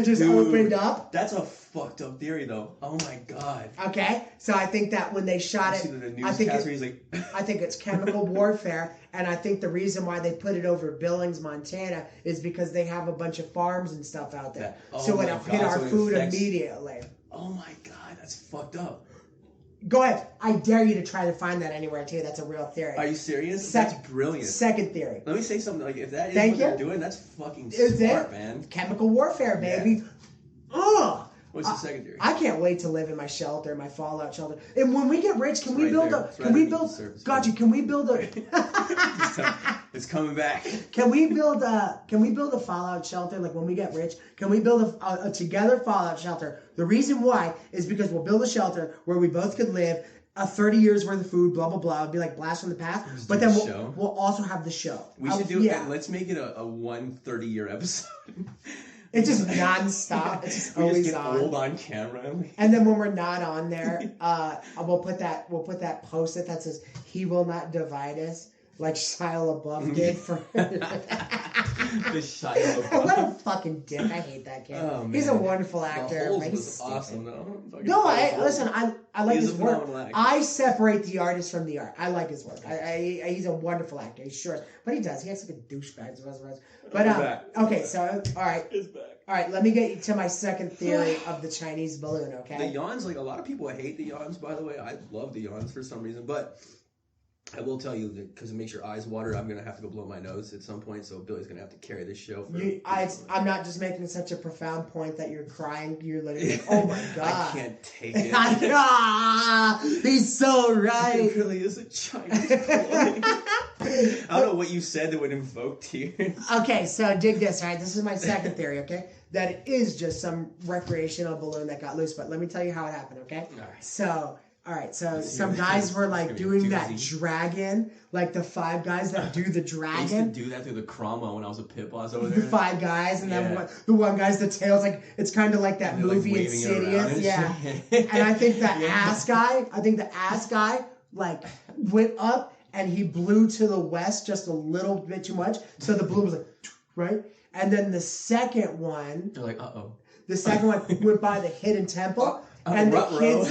just opened up. That's a fucked up theory, though. Oh my god. Okay, so I think that when they shot it, I think it's chemical warfare, and I think the reason why they put it over Billings, Montana, is because they have a bunch of farms and stuff out there. So it hit our food immediately. Oh my god, that's fucked up. Go ahead. I dare you to try to find that anywhere, too. That's a real theory. Are you serious? That's brilliant. Second theory. Let me say something. Like, if that is what they're doing, that's fucking smart, man. Chemical warfare, baby. Ugh. What's the second theory? I can't wait to live in my shelter, my fallout shelter. And when we get rich, can we build a... Can we build... Gotcha. Can we build a... It's coming back. Can we build a fallout shelter? Like when we get rich, can we build a together fallout shelter? The reason why is because we'll build a shelter where we both could live, 30 years worth of food, blah blah blah. It'd be like Blast from the Past. But then we'll also have the show. We should do it. Let's make it a 30-year episode. It's just non-stop. It's just always just get on. old on camera. And then when we're not on there, we'll put that post-it that says "He will not divide us," like Shia LaBeouf did for. The Shia LaBeouf. What a fucking dick! I hate that kid. Oh, He's a wonderful actor. The Holes was awesome though. No, listen. I like his work. I separate the artist from the art. I like his work. He's a wonderful actor. He sure is. But he does. He acts like a douchebag. But okay, so all right. It's back. All right, let me get you to my second theory of the Chinese balloon, okay? The yawns, like a lot of people hate the yawns, by the way. I love the yawns for some reason, but I will tell you that because it makes your eyes water, I'm going to have to go blow my nose at some point, so Billy's going to have to carry this show. I'm not just making such a profound point that you're crying. You're literally like, oh my God. I can't take it. He's so right. It really is a Chinese balloon. I don't know what you said that would invoke tears. Okay, so dig this, all right? This is my second theory, okay? That it is just some recreational balloon that got loose, but let me tell you how it happened, okay? All right. So some guys were like doing that dragon, like the 5 guys that do the dragon. I used to do that through the Chroma when I was a pit boss over there. The 5 guys, and then the one guy's the tail's like, it's kind of like that movie like Insidious. Yeah. And I think the ass guy, like went up and he blew to the west just a little bit too much. So the balloon was like, right? And then the second one. They're like, uh-oh. The second one went by the hidden temple. And the kids,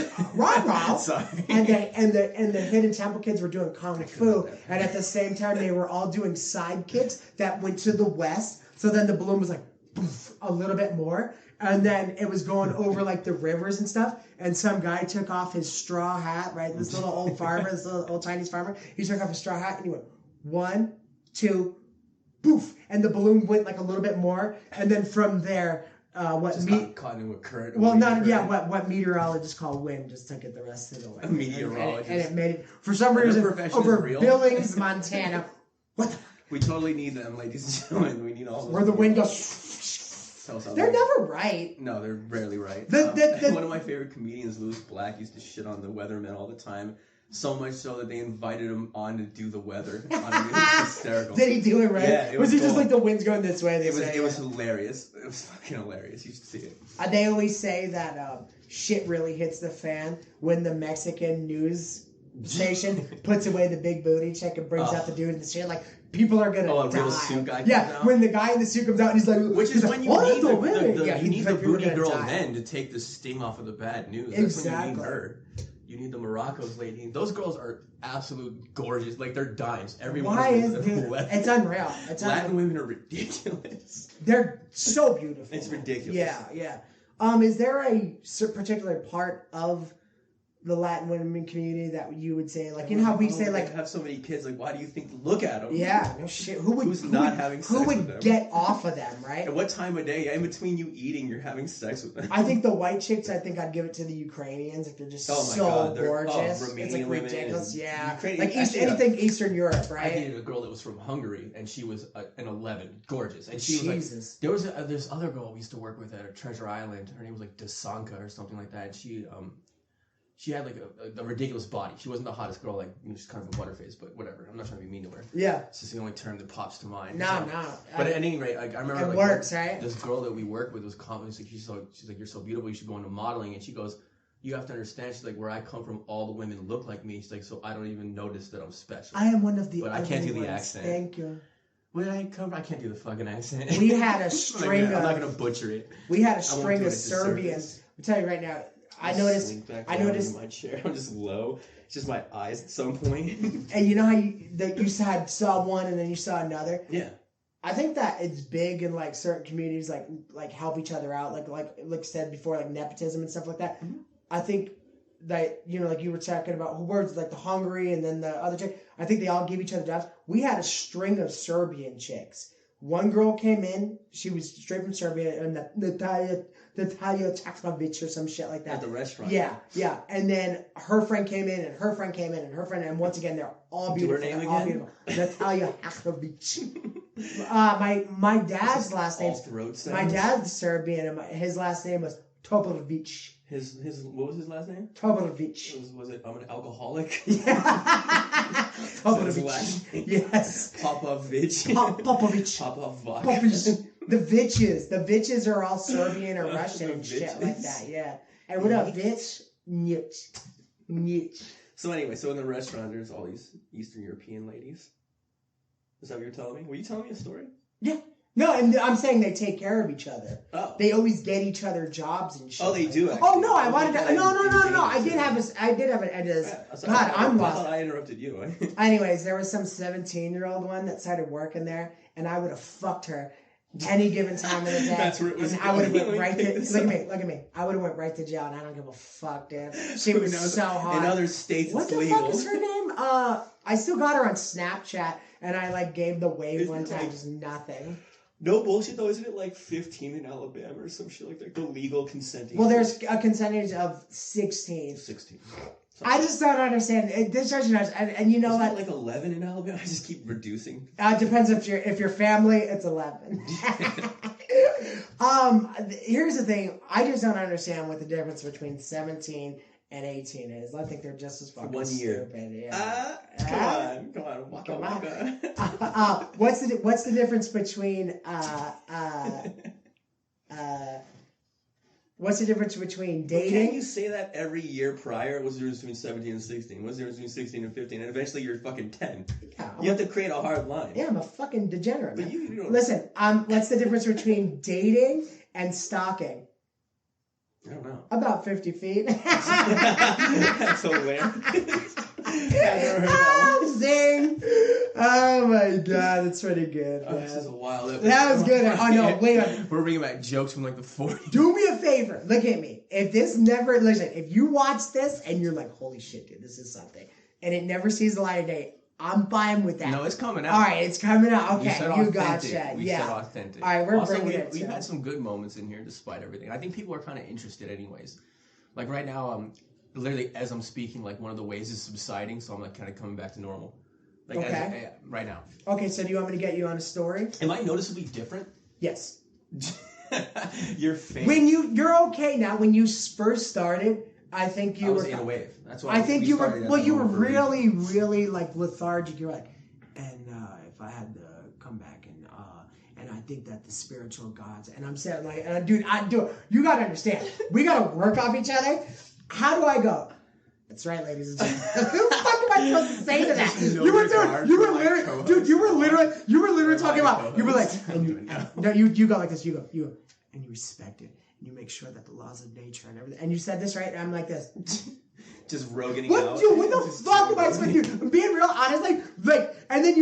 and the hidden temple kids were doing kung fu, and at the same time they were all doing side kicks that went to the west. So then the balloon was like, poof, a little bit more. And then it was going over like the rivers and stuff. And some guy took off his straw hat, right? This little old farmer, this little old Chinese farmer. He took off his straw hat and he went 1, 2, poof. And the balloon went like a little bit more. And then from there, got caught in a current. Well, not yeah. What meteorologists call wind just took it the rest of the way. A meteorologist. And it made it for some reason over Billings, Montana. What? We totally need them, ladies and gentlemen. We need all those. Where the wind goes. They're never right. No, they're rarely right. One of my favorite comedians, Louis Black, used to shit on the weathermen all the time. So much so that they invited him on to do the weather. It was hysterical. Did he do it right? Yeah. Was he just like the wind's going this way? It was hilarious. It was fucking hilarious. You should see it. They always say that shit really hits the fan when the Mexican news station puts away the big booty chick and brings out the dude in the shit. Like, people are gonna die. Real suit guy yeah, comes out? When the guy in the suit comes out and he's like... Which is when you need you need the booty girl then to take the sting off of the bad news. Exactly. That's when you need her. You need the Morocco's lady. Those girls are absolute gorgeous. Like, they're dimes. Everyone. Why is it? It's unreal. Latin women are ridiculous. They're so beautiful. It's ridiculous. Yeah. Is there a particular part of the Latin women community that you would say, like, you know how we say, like, have so many kids, like, why do you think to look at them? Yeah, no shit. Who would get off of them, right? At what time of day? In between you eating, you're having sex with them. I think the white chicks, I think I'd give it to the Ukrainians if they're just gorgeous. It's like ridiculous, yeah. Like anything Eastern Europe, right? I dated a girl that was from Hungary, and she was an 11, gorgeous, and she was Jesus. Like, there was this other girl we used to work with at Treasure Island. Her name was like Desanka or something like that. And she had like a ridiculous body. She wasn't the hottest girl, like, she's kind of a butterface, but whatever. I'm not trying to be mean to her. Yeah. It's just the only term that pops to mind. No. But at any rate, I remember it works, right? This girl that we work with was commenting. She's like, you're so beautiful. You should go into modeling. And she goes, you have to understand. She's like, where I come from, all the women look like me. She's like, so I don't even notice that I'm special. I am one of the. But I can't do the accent. Thank you. Where I come from, I can't do the fucking accent. We had a string I'm not gonna butcher it. We had a string of Serbians. I'll tell you right now. I noticed. In my chair. I'm just low. It's just my eyes at some point. And you know how you saw one and then you saw another. Yeah. I think that it's big in like certain communities, like help each other out, like said before, like nepotism and stuff like that. Mm-hmm. I think that, like you were talking about words like the Hungary and then the other chick. I think they all give each other jobs. We had a string of Serbian chicks. One girl came in. She was straight from Serbia, and Natalia Taxmovich or some shit like that. At the restaurant. Yeah. And then her friend came in, and her friend came in, and her friend, and once again, they're all beautiful. Do her name all again? Beautiful. Natalia Taxmovich. My dad's last name. My dad's Serbian, and his last name was Topovic. His what was his last name? Topovic. Was it I'm an alcoholic? Yeah. Topovic. Yes. Popovic. Popovic. Popovic. The Viches are all Serbian or Russian and shit like that, yeah. And what up, Vich? Nich. So anyway, in the restaurant, there's all these Eastern European ladies. Is that what you're telling me? Were you telling me a story? Yeah. No, and I'm saying they take care of each other. Oh. They always get each other jobs and shit. Oh, they do. Actually. Oh no, I wanted to. No. I did have an edit. God, I'm lost. I thought I interrupted you. Anyways, there was some 17-year-old one that started working there, and I would have fucked her any given time of the day. That's where it was. And I would have went right to. Look at me. I would have went right to jail, and I don't give a fuck, dude. She was so hot. In other states, what it's the legal. fuck is her name? I still got her on Snapchat, and I like gave the wave one time, just nothing. No bullshit though, isn't it like 15 in Alabama or some shit like that? The legal consenting. Well, there's a consentage of 16. 16. I just don't understand. This drives me nuts. And you know what? Like 11 in Alabama? I just keep reducing. Depends if your family, it's 11. Here's the thing. I just don't understand what the difference between 17 and 18 is. I think they're just as fucking 1 year. Stupid. Yeah. Come on. Waka. What's the difference between what's the difference between dating? Well, can't you say that every year prior? What's the difference between 17 and 16? What's the difference between 16 and 15? And eventually you're fucking 10. Yeah, you have to create a hard line. Yeah, I'm a fucking degenerate. But you don't... Listen, what's the difference between dating and stalking? I don't know. About 50 feet. That's hilarious. I've never heard that one. Zing! Oh my god, that's pretty good, man. This is a wild episode. That was good. Oh no, wait on. We're bringing back jokes from like the 40s. Do me a favor. Look at me. If you watch this and you're like, holy shit, dude, this is something, and it never sees the light of day, I'm fine with that. No, it's coming out. All right, it's coming out. Okay, you gotcha. Said Yeah. authentic. All right, we're also, bringing it. We've had some good moments in here, despite everything. I think people are kind of interested, anyways. Like right now, literally as I'm speaking, like one of the waves is subsiding, so I'm like kind of coming back to normal. Like okay. Right now. Okay, so do you want me to get you on a story? Am I noticeably different? Yes. Your face. You're okay now. When you first started, I think you were in a wave. That's why I think you were. Well, you were really, really like lethargic. You're like, and if I had to come back and I think that the spiritual gods, and I'm saying like, dude, you gotta understand. We gotta work off each other. How do I go? That's right, ladies and gentlemen. Who the fuck am I supposed to say to that? You were literally talking about. You were like, you go like this. You go, and you respect it, and you make sure that the laws of nature and everything. And you said this right, and I'm like this. Just roganing what, out. Dude, what the fuck am I supposed to do? I'm being real honest, like, and then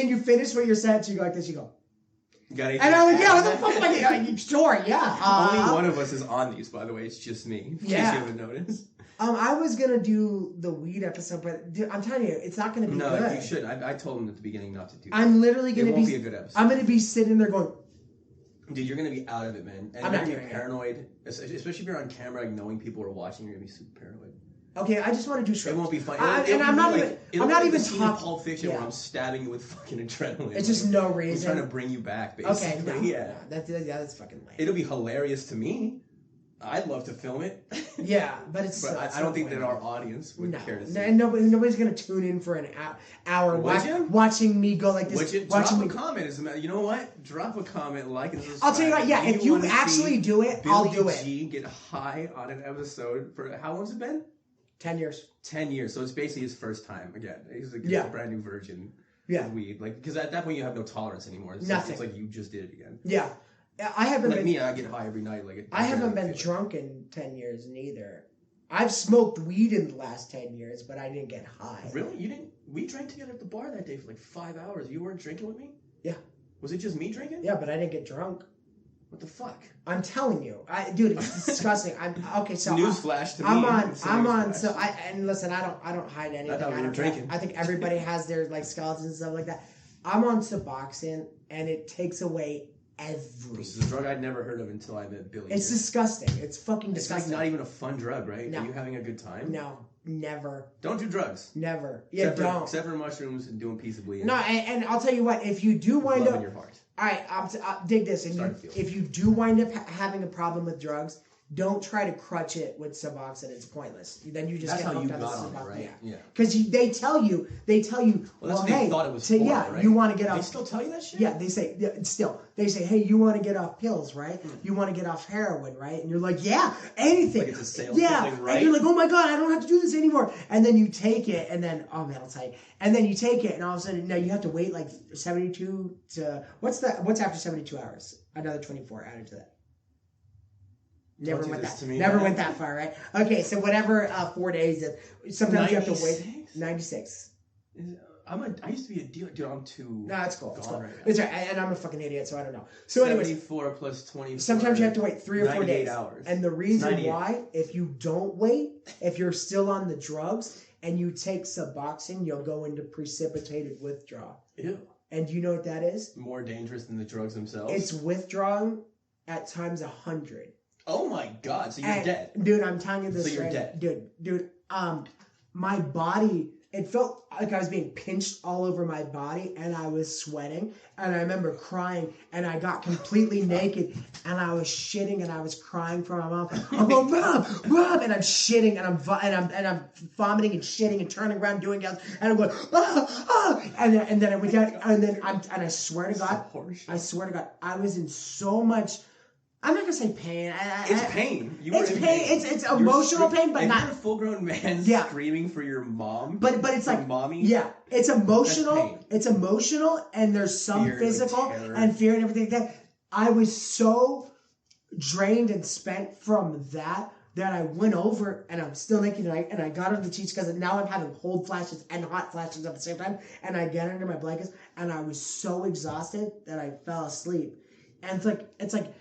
you finish what you're saying. So you go like this. You go. And I'm like, yeah, what the fuck am I doing? Like, sure, yeah. Only one of us is on these, by the way. It's just me. In case you haven't noticed. I was gonna do the weed episode, but dude, I'm telling you, it's not gonna be good. No, you should. I told him at the beginning not to do that. I'm literally gonna It won't be a good episode. I'm gonna be sitting there going, dude, you're gonna be out of it, man. And I'm you're not gonna be paranoid, especially if you're on camera, like knowing people are watching. You're gonna be super paranoid. okay, I just want to do shrooms. It won't be fun. I'm not even talking Pulp Fiction where I'm stabbing you with fucking adrenaline. It's just no reason. I'm trying to bring you back, basically. Okay, no, yeah. That's fucking lame. It'll be hilarious to me. I'd love to film it. Yeah, but it's. But I don't think that our audience would care to see. And nobody's gonna tune in for an hour watching me go like this. Drop a comment. You know what? Drop a comment, like and subscribe. I'll tell you what. Yeah, if you actually do it, I'll do it. Billy G get high on an episode for how long's it been? 10 years. 10 years. So it's basically his first time again. He's like a brand new virgin. Yeah. Of weed, like because at that point you have no tolerance anymore. Nothing. It's like you just did it again. Yeah. I haven't like been. Me, I get high every night. I haven't been drunk in 10 years neither. I've smoked weed in the last 10 years, but I didn't get high. Really? You didn't? We drank together at the bar that day for like 5 hours. You weren't drinking with me? Yeah. Was it just me drinking? Yeah, but I didn't get drunk. What the fuck? I'm telling you, dude, it's disgusting. Okay, so newsflash to me. I'm on. So and listen, I don't hide anything. I thought we were drinking. I think everybody has their like skeletons and stuff like that. I'm on Suboxone, and it takes away everything. This is a drug I'd never heard of until I met Billy. It's disgusting. It's fucking disgusting. It's like not even a fun drug, right? No. Are you having a good time? No, never. Don't do drugs. Never. Yeah, don't. Except for mushrooms and doing peaceably. No, and I'll tell you what. If you do wind up, in your heart. All right, I'll dig this. And if you do wind up having a problem with drugs, don't try to crutch it with Suboxone. It's pointless. Then you just get hooked on Suboxone, right? Yeah. Because they tell you. Well, that's what they thought it was for, right? You want to get off. They still tell you that shit. Yeah, they say hey, you want to get off pills, right? You want to get off heroin, right? And you're like, yeah, anything. Like it's a sales thing, right? And you're like, oh my god, I don't have to do this anymore. And then you take it, and then oh man, I'll tell you. And then you take it, and all of a sudden, now you have to wait like 72 to what's after 72 hours? Another 24 added to that. Never went that far, right? Okay, so whatever 4 days. Sometimes 96? You have to wait. 96. I used to be a dealer. Dude, I'm too. No, it's cool. It's cool. Right now. It's right, and I'm a fucking idiot, so I don't know. So anyways, 74 plus 20. Sometimes you have to wait 3 or 4 days. Hours. And the reason why, if you don't wait, if you're still on the drugs and you take Suboxone, you'll go into precipitated withdrawal. Ew. And do you know what that is? More dangerous than the drugs themselves. It's withdrawing at times 100. Oh my god! So you're dead, dude. I'm telling you this. So you're dead, dude. My body. It felt like I was being pinched all over my body, and I was sweating. And I remember crying, and I got completely naked, and I was shitting, and I was crying for my mom. I'm going, mom, and I'm shitting, and I'm vomiting and shitting and turning around doing it, and I'm going, and then I went down, and I swear to God, I was in so much. I'm not gonna say pain. It's pain. It's pain. It's emotional pain, but not. You're a full-grown man screaming for your mom. But it's like mommy. Yeah, it's emotional. It's emotional, and there's some fear, physical and fear and everything like that. I was so drained and spent from that that I went over and I'm still naked and I got under the sheets because now I'm having cold flashes and hot flashes at the same time. And I get under my blankets and I was so exhausted that I fell asleep. And it's like,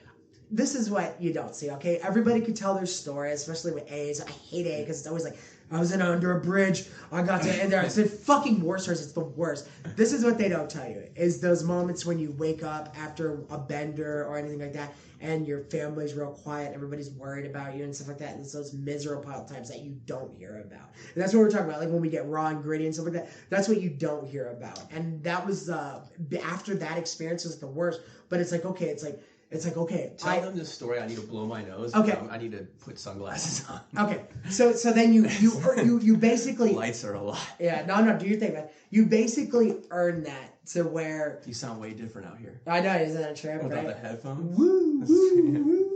this is what you don't see, okay? Everybody could tell their story, especially with A's. I hate A because it's always like, I was under a bridge. I got to end there. It's the fucking war stories. It's the worst. This is what they don't tell you, is those moments when you wake up after a bender or anything like that, and your family's real quiet, everybody's worried about you and stuff like that. And it's those miserable times that you don't hear about. And that's what we're talking about, like when we get raw and gritty and stuff like that. That's what you don't hear about. And that was, after that experience was the worst. But it's like, okay, it's like, okay. Tell them this story. I need to blow my nose. Okay. I need to put sunglasses on. Okay. So then you basically lights are a lot. Yeah. No. Do your thing, man. You basically earn that to where you sound way different out here. I know, isn't that a trip? Without right? the headphones. Woo.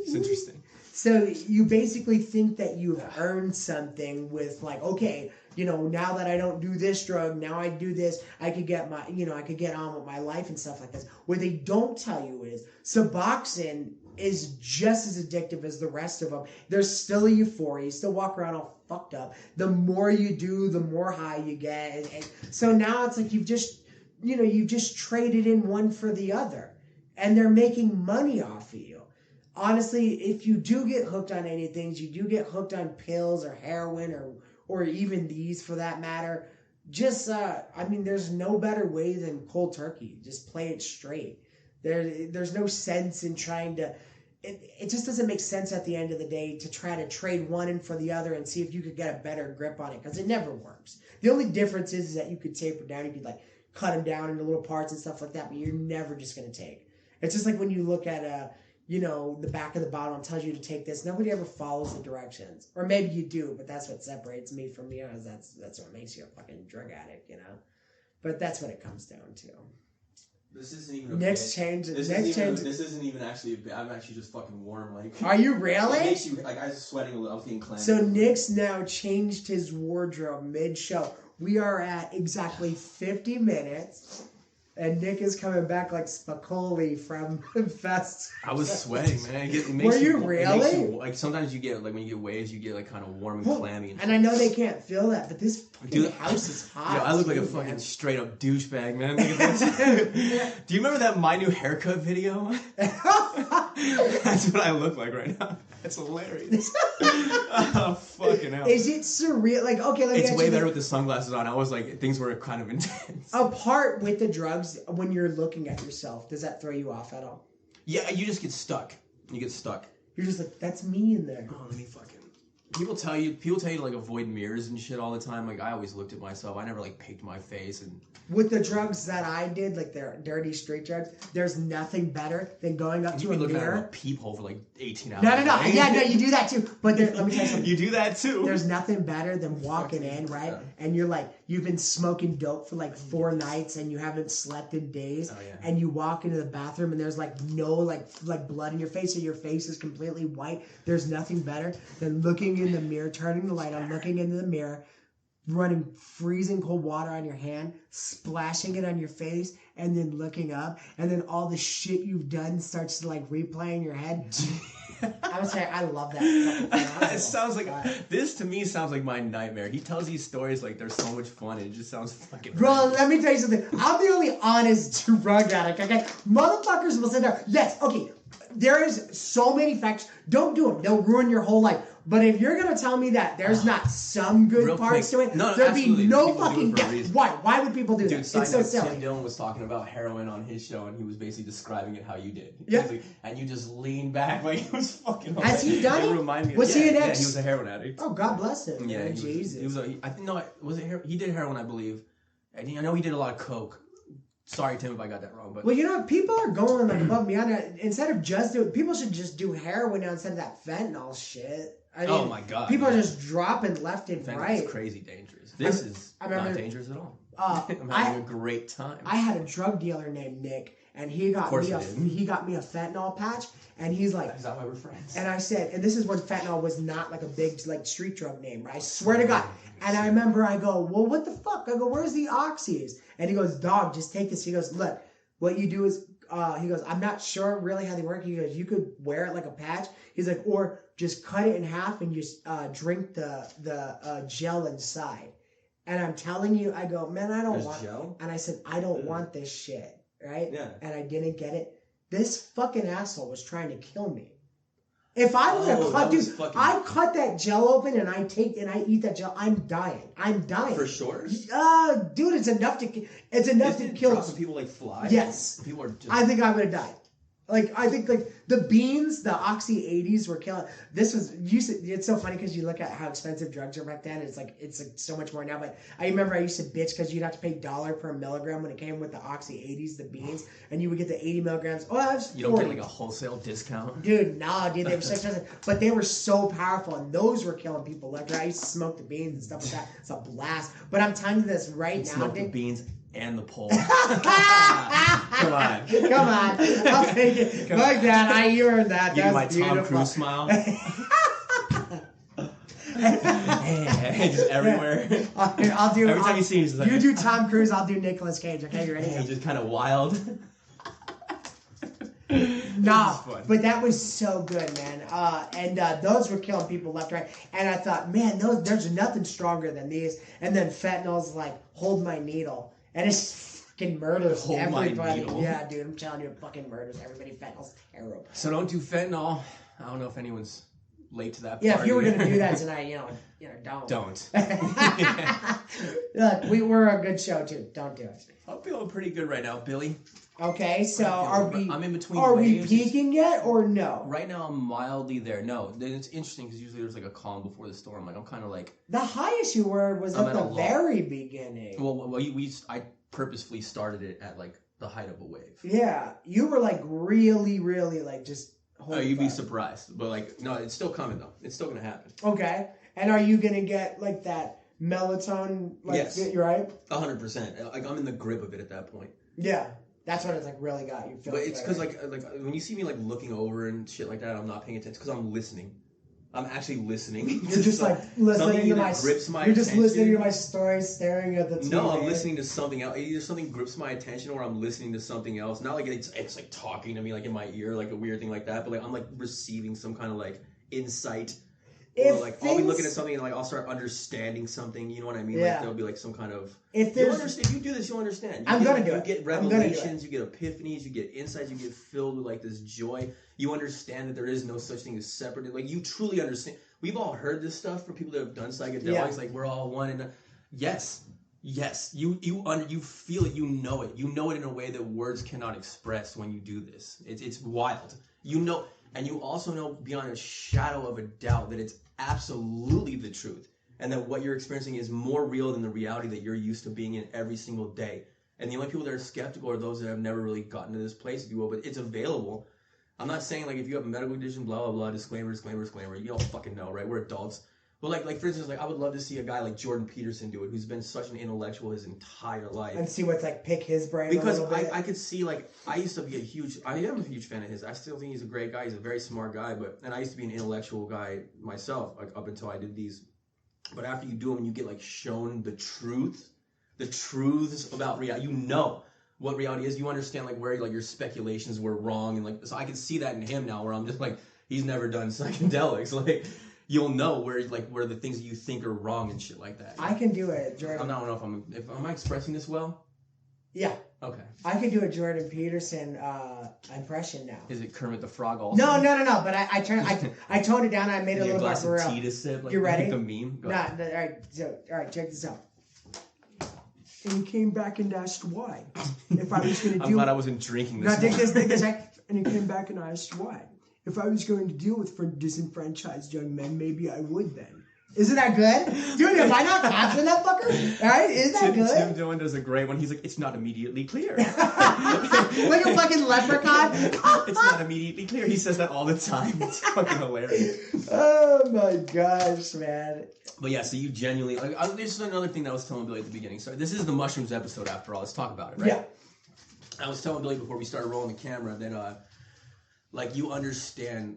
It's interesting. So you basically think that you've earned something with like, okay, now that I don't do this drug, now I do this, I could get I could get on with my life and stuff like this. What they don't tell you is Suboxone is just as addictive as the rest of them. There's still a euphoria. You still walk around all fucked up. The more you do, the more high you get. And so now it's like you've just traded in one for the other. And they're making money off of you. Honestly, if you do get hooked on anything, you do get hooked on pills or heroin or even these for that matter, just, there's no better way than cold turkey. Just play it straight. There's no sense in trying to, it just doesn't make sense at the end of the day to try to trade one in for the other and see if you could get a better grip on it, because it never works. The only difference is that you could taper down, you could like cut them down into little parts and stuff like that, but you're never just going to take. It's just like when you look at the back of the bottle and tells you to take this. Nobody ever follows the directions. Or maybe you do, but that's what separates me from you. Is that's what makes you a fucking drug addict, But that's what it comes down to. This isn't even Nick's change. This isn't even actually. I'm actually just fucking warm. Like. Are you really? It makes you like I was sweating a little. I was getting clammy. So Nick's now changed his wardrobe mid-show. We are at exactly 50 minutes. And Nick is coming back like Spicoli from Fest. I was sweating, man. Were you really? Like sometimes you get like when you get waves, you get like kind of warm and clammy. And I know they can't feel that, but this fucking house is hot. Yeah, I look like a fucking straight up douchebag, man. Look at this. Do you remember that My New Haircut video? That's what I look like right now. It's hilarious. Oh, fucking hell. Is it surreal? Like, okay, let me It's way better with the sunglasses on. I was like, things were kind of intense. Apart with the drugs, when you're looking at yourself, does that throw you off at all? Yeah, you just get stuck. You get stuck. You're just like, that's me in there. Oh, let me fucking... People tell you to like avoid mirrors and shit all the time. Like I always looked at myself. I never like picked my face and. With the drugs that I did, like their dirty street drugs, there's nothing better than going up to a mirror. At a peephole for like 18 hours. No. Yeah, no, you do that too. But let me tell you something. You do that too. There's nothing better than walking in, right? Yeah. And you're like, you've been smoking dope for like 4 nights and you haven't slept in days. Oh, yeah. And you walk into the bathroom and there's like no like blood in your face, so your face is completely white. There's nothing better than looking in the mirror, turning the light on, looking into the mirror, running freezing cold water on your hand, splashing it on your face, and then looking up, and then all the shit you've done starts to like replay in your head. I would say I love that. It sounds like this to me sounds like my nightmare. He tells these stories like they're so much fun, and it just sounds fucking. Bro, let me tell you something. I'm the only honest drug addict. Okay, motherfuckers will sit there. Yes, okay. There is so many facts. Don't do them. They'll ruin your whole life. But if you're going to tell me that there's not some good parts to it, there'd be no fucking doubt. Why? Why would people do that? It's so silly. Tim Dillon was talking about heroin on his show, and he was basically describing it how you did. Yeah. Like, and you just leaned back like it was fucking. Has he done it? Remind me was he an ex? Yeah, he was a heroin addict. Oh, God bless him. Yeah, Jesus. He was I think was it he did heroin, I believe. And I know he did a lot of coke. Sorry, Tim, if I got that wrong. But well, you know, people are going like above and beyond. Instead of just doing, people should just do heroin now instead of that fentanyl shit. I mean, oh my God! People are just dropping left and Fentanyl's right. Crazy dangerous. This is not dangerous at all. I'm having a great time. I had a drug dealer named Nick, and he got me a fentanyl patch, and he's like, "Is that why we're friends?" And I said, and this is when fentanyl was not like a big like street drug name. Right? I swear to God. And I remember I go, well, what the fuck? I go, where's the oxys? And he goes, dog, just take this. He goes, look, what you do is he goes, I'm not sure really how they work. He goes, you could wear it like a patch. He's like, or just cut it in half and just drink the gel inside. And I'm telling you, I go, man, I don't want gel? And I said, I don't want this shit, right? Yeah. And I didn't get it. This fucking asshole was trying to kill me. If I would have cut, dude, I cut that gel open and I eat that gel, I'm dying. I'm dying. For sure? Dude, it's enough to kill. Dropping people like flies? Yes. People are just... I think I would have died. Like, I think, like, the beans, the Oxy 80s were killing. It's so funny because you look at how expensive drugs are back then. It's like so much more now. But I remember I used to bitch because you'd have to pay $1 per milligram when it came with the Oxy 80s, the beans. And you would get the 80 milligrams. Oh, that was 40. You don't get, like, a wholesale discount? Dude, nah, dude. They were so expensive. But they were so powerful. And those were killing people left. Right? I used to smoke the beans and stuff like that. It's a blast. But I'm telling you this right now. Smoke the beans and the pole. Come on. I'll take it. Like that. You earned that. Give me my beautiful. Tom Cruise smile. Just everywhere. I'll do. Every time you see him, like, you do Tom Cruise. I'll do Nicolas Cage. Okay, you ready? Hey, just kind of wild. Nah, but that was so good, man. And those were killing people left, right. And I thought, man, there's nothing stronger than these. And then fentanyl's like, hold my needle. And it's fucking murders everybody. Yeah, dude, I'm telling you, it fucking murders everybody. Fentanyl's terrible. So don't do fentanyl. I don't know if anyone's late to that. Yeah, if you were gonna do that tonight, don't. Don't. Look, we're a good show too. Don't do it. I'm feeling pretty good right now, Billy. Okay, so I'm in between. Are we peaking yet or no? Right now, I'm mildly there. No, then it's interesting because usually there's like a calm before the storm. Like I'm kind of like the highest you were was at the very beginning. Well, I purposefully started it at like the height of a wave. Yeah, you were like really, really like just. Oh, you'd be surprised, but like no, it's still coming though. It's still gonna happen. Okay, and are you gonna get like that melatonin? Like, yes, you're right. 100%. Like I'm in the grip of it at that point. Yeah. That's what it's like really got you. But it's because like when you see me like looking over and shit like that, I'm not paying attention because I'm listening. I'm actually listening. You're just like listening to my. You're just listening to my stories, staring at the TV. No, I'm listening to something else. Either something grips my attention, or I'm listening to something else. Not like it's like talking to me like in my ear, like a weird thing like that. But like I'm like receiving some kind of like insight. Or like I'll be looking at something and like I'll start understanding something. You know what I mean? Yeah. Like there'll be like some kind of. If you do this, you'll understand. I'm gonna do it. You get revelations, you get epiphanies, you get insights, you get filled with like this joy. You understand that there is no such thing as separate. Like you truly understand. We've all heard this stuff from people that have done psychedelics. Yeah. Like we're all one. And yes, you feel it. You know it. You know it in a way that words cannot express when you do this. It's wild. You know, and you also know beyond a shadow of a doubt that it's absolutely the truth, and that what you're experiencing is more real than the reality that you're used to being in every single day. And the only people that are skeptical are those that have never really gotten to this place, if you will. But it's available. I'm not saying like if you have a medical condition, blah blah blah, disclaimer. You don't fucking know, right? We're adults. But like for instance, like I would love to see a guy like Jordan Peterson do it, who's been such an intellectual his entire life, and see what's like pick his brain. Because a little bit. I could see like I used to be I am a huge fan of his. I still think he's a great guy. He's a very smart guy, and I used to be an intellectual guy myself, like up until I did these. But after you do them, you get like shown the truths about reality. You know what reality is. You understand like where like your speculations were wrong, and like so I can see that in him now, where I'm just like he's never done psychedelics, like. You'll know where the things that you think are wrong and shit like that. I can do it, Jordan. I don't know if am I expressing this well? Yeah. Okay. I can do a Jordan Peterson impression now. Is it Kermit the Frog also? No. But I toned it down. And I made it a little more for real. Tea to sip, like, you ready? Like the meme. All right. Check this out. And he came back and asked why. If I was going to do. I'm glad I wasn't drinking this. No, take this. And he came back and asked why. If I was going to deal with disenfranchised young men, maybe I would then. Isn't that good? Dude, have I not captioned that fucker? All right, isn't that good? Tim Dillon does a great one. He's like, it's not immediately clear. Like a fucking leprechaun? It's not immediately clear. He says that all the time. It's fucking hilarious. Oh my gosh, man. But yeah, so you genuinely... this is another thing that I was telling Billy at the beginning. So this is the mushrooms episode after all. Let's talk about it, right? Yeah. I was telling Billy before we started rolling the camera that... like you understand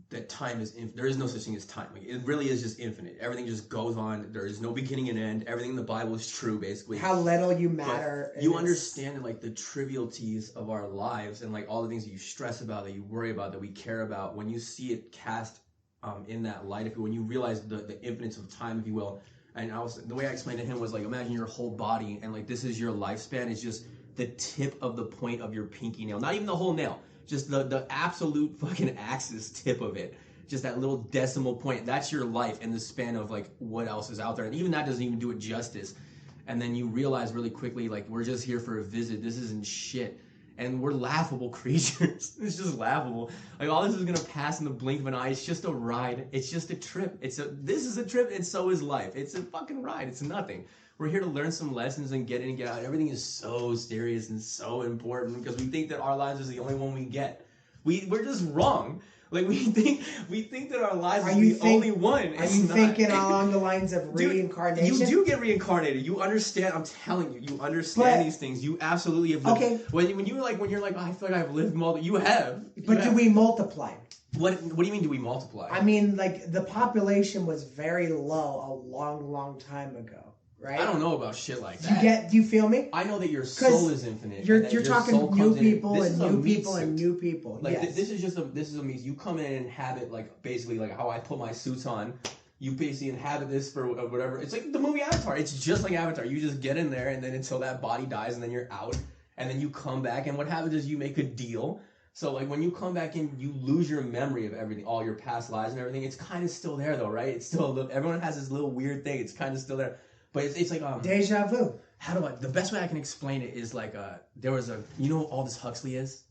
that time is there is no such thing as time. Like, it really is just infinite. Everything just goes on. There is no beginning and end. Everything in the Bible is true, basically. How little you matter. You understand like the trivialities of our lives and like all the things that you stress about, that you worry about, that we care about. When you see it cast in that light, when you realize the infinite of time, if you will. And the way I explained to him was like, imagine your whole body and like this is your lifespan. It's just the tip of the point of your pinky nail, not even the whole nail. Just the absolute fucking axis tip of it. Just that little decimal point. That's your life in the span of like what else is out there. And even that doesn't even do it justice. And then you realize really quickly, like, we're just here for a visit. This isn't shit. And we're laughable creatures. It's just laughable. Like, all this is going to pass in the blink of an eye. It's just a ride. It's just a trip. This is a trip, and so is life. It's a fucking ride. It's nothing. We're here to learn some lessons and get in and get out. Everything is so serious and so important because we think that our lives is the only one we get. We're just wrong. Like, we think that our lives is the only one. Are you thinking along the lines of reincarnation? You do get reincarnated. You understand. I'm telling you, you understand these things. You absolutely have lived. Okay. When you're like, oh, I feel like I've lived multiple. You have. But do we multiply? What do you mean? Do we multiply? I mean, like, the population was very low a long, long time ago. Right? I don't know about shit like that. Do you feel me? I know that your soul is infinite. You're talking new people and new people and new people. Like, yes. This is a meat. You come in and inhabit, like, basically like how I put my suits on. You basically inhabit this for whatever. It's like the movie Avatar. It's just like Avatar. You just get in there and then until that body dies and then you're out and then you come back and what happens is you make a deal. So like when you come back in, you lose your memory of everything, all your past lives and everything. It's kind of still there though, right? It's still everyone has this little weird thing. It's kind of still there. But it's like deja vu. The best way I can explain it is like there was you know who Aldous Huxley is?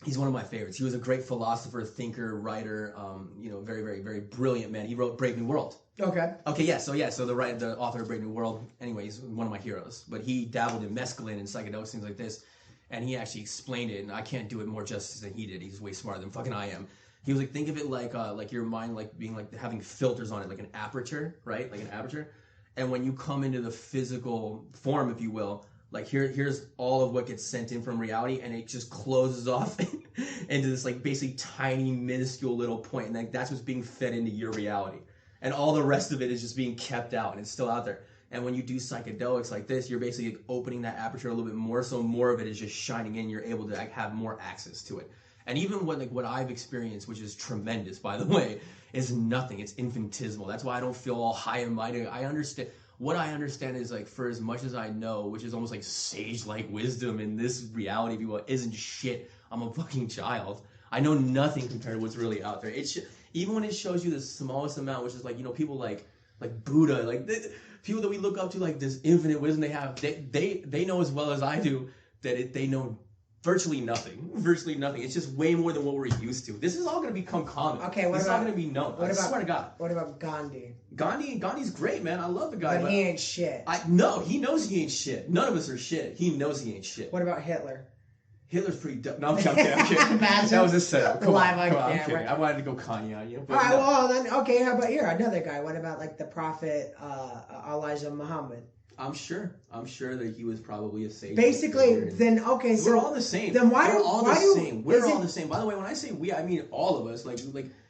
He's one of my favorites. He was a great philosopher, thinker, writer, very, very, very brilliant man. He wrote Brave New World. Okay, so the author of Brave New World, anyway, he's one of my heroes. But he dabbled in mescaline and psychedelics, things like this, and he actually explained it, and I can't do it more justice than he did. He's way smarter than fucking I am. He was like, think of it like your mind like being like having filters on it, like an aperture, right? Like an aperture. And when you come into the physical form, if you will, like here's all of what gets sent in from reality, and it just closes off into this like basically tiny, minuscule little point, and like that's what's being fed into your reality, and all the rest of it is just being kept out, and it's still out there. And when you do psychedelics like this, you're basically like opening that aperture a little bit more, so more of it is just shining in. You're able to like have more access to it. And even what I've experienced, which is tremendous, by the way, is nothing. It's infinitesimal. That's why I don't feel all high and mighty. I understand. What I understand is like for as much as I know, which is almost like sage-like wisdom in this reality, if you will, isn't shit. I'm a fucking child. I know nothing compared to what's really out there. Even when it shows you the smallest amount, which is like people like Buddha, like people that we look up to, like this infinite wisdom they have. They know as well as I do that they know. Virtually nothing. It's just way more than what we're used to. This is all going to become common. Okay, this is all going to be known. I swear to God. What about Gandhi? Gandhi's great, man. I love the guy. But he ain't shit. No, he knows he ain't shit. None of us are shit. He knows he ain't shit. What about Hitler? Hitler's pretty dumb. No, I'm kidding. That was a setup. Come on, I'm kidding. I wanted to go Kanye on you. All right, well, then, okay, how about another guy? What about like the prophet Elijah Muhammad? I'm sure that he was probably a sage. Basically, then okay, so we're all the same. Then We're all the same. By the way, when I say we, I mean all of us. Like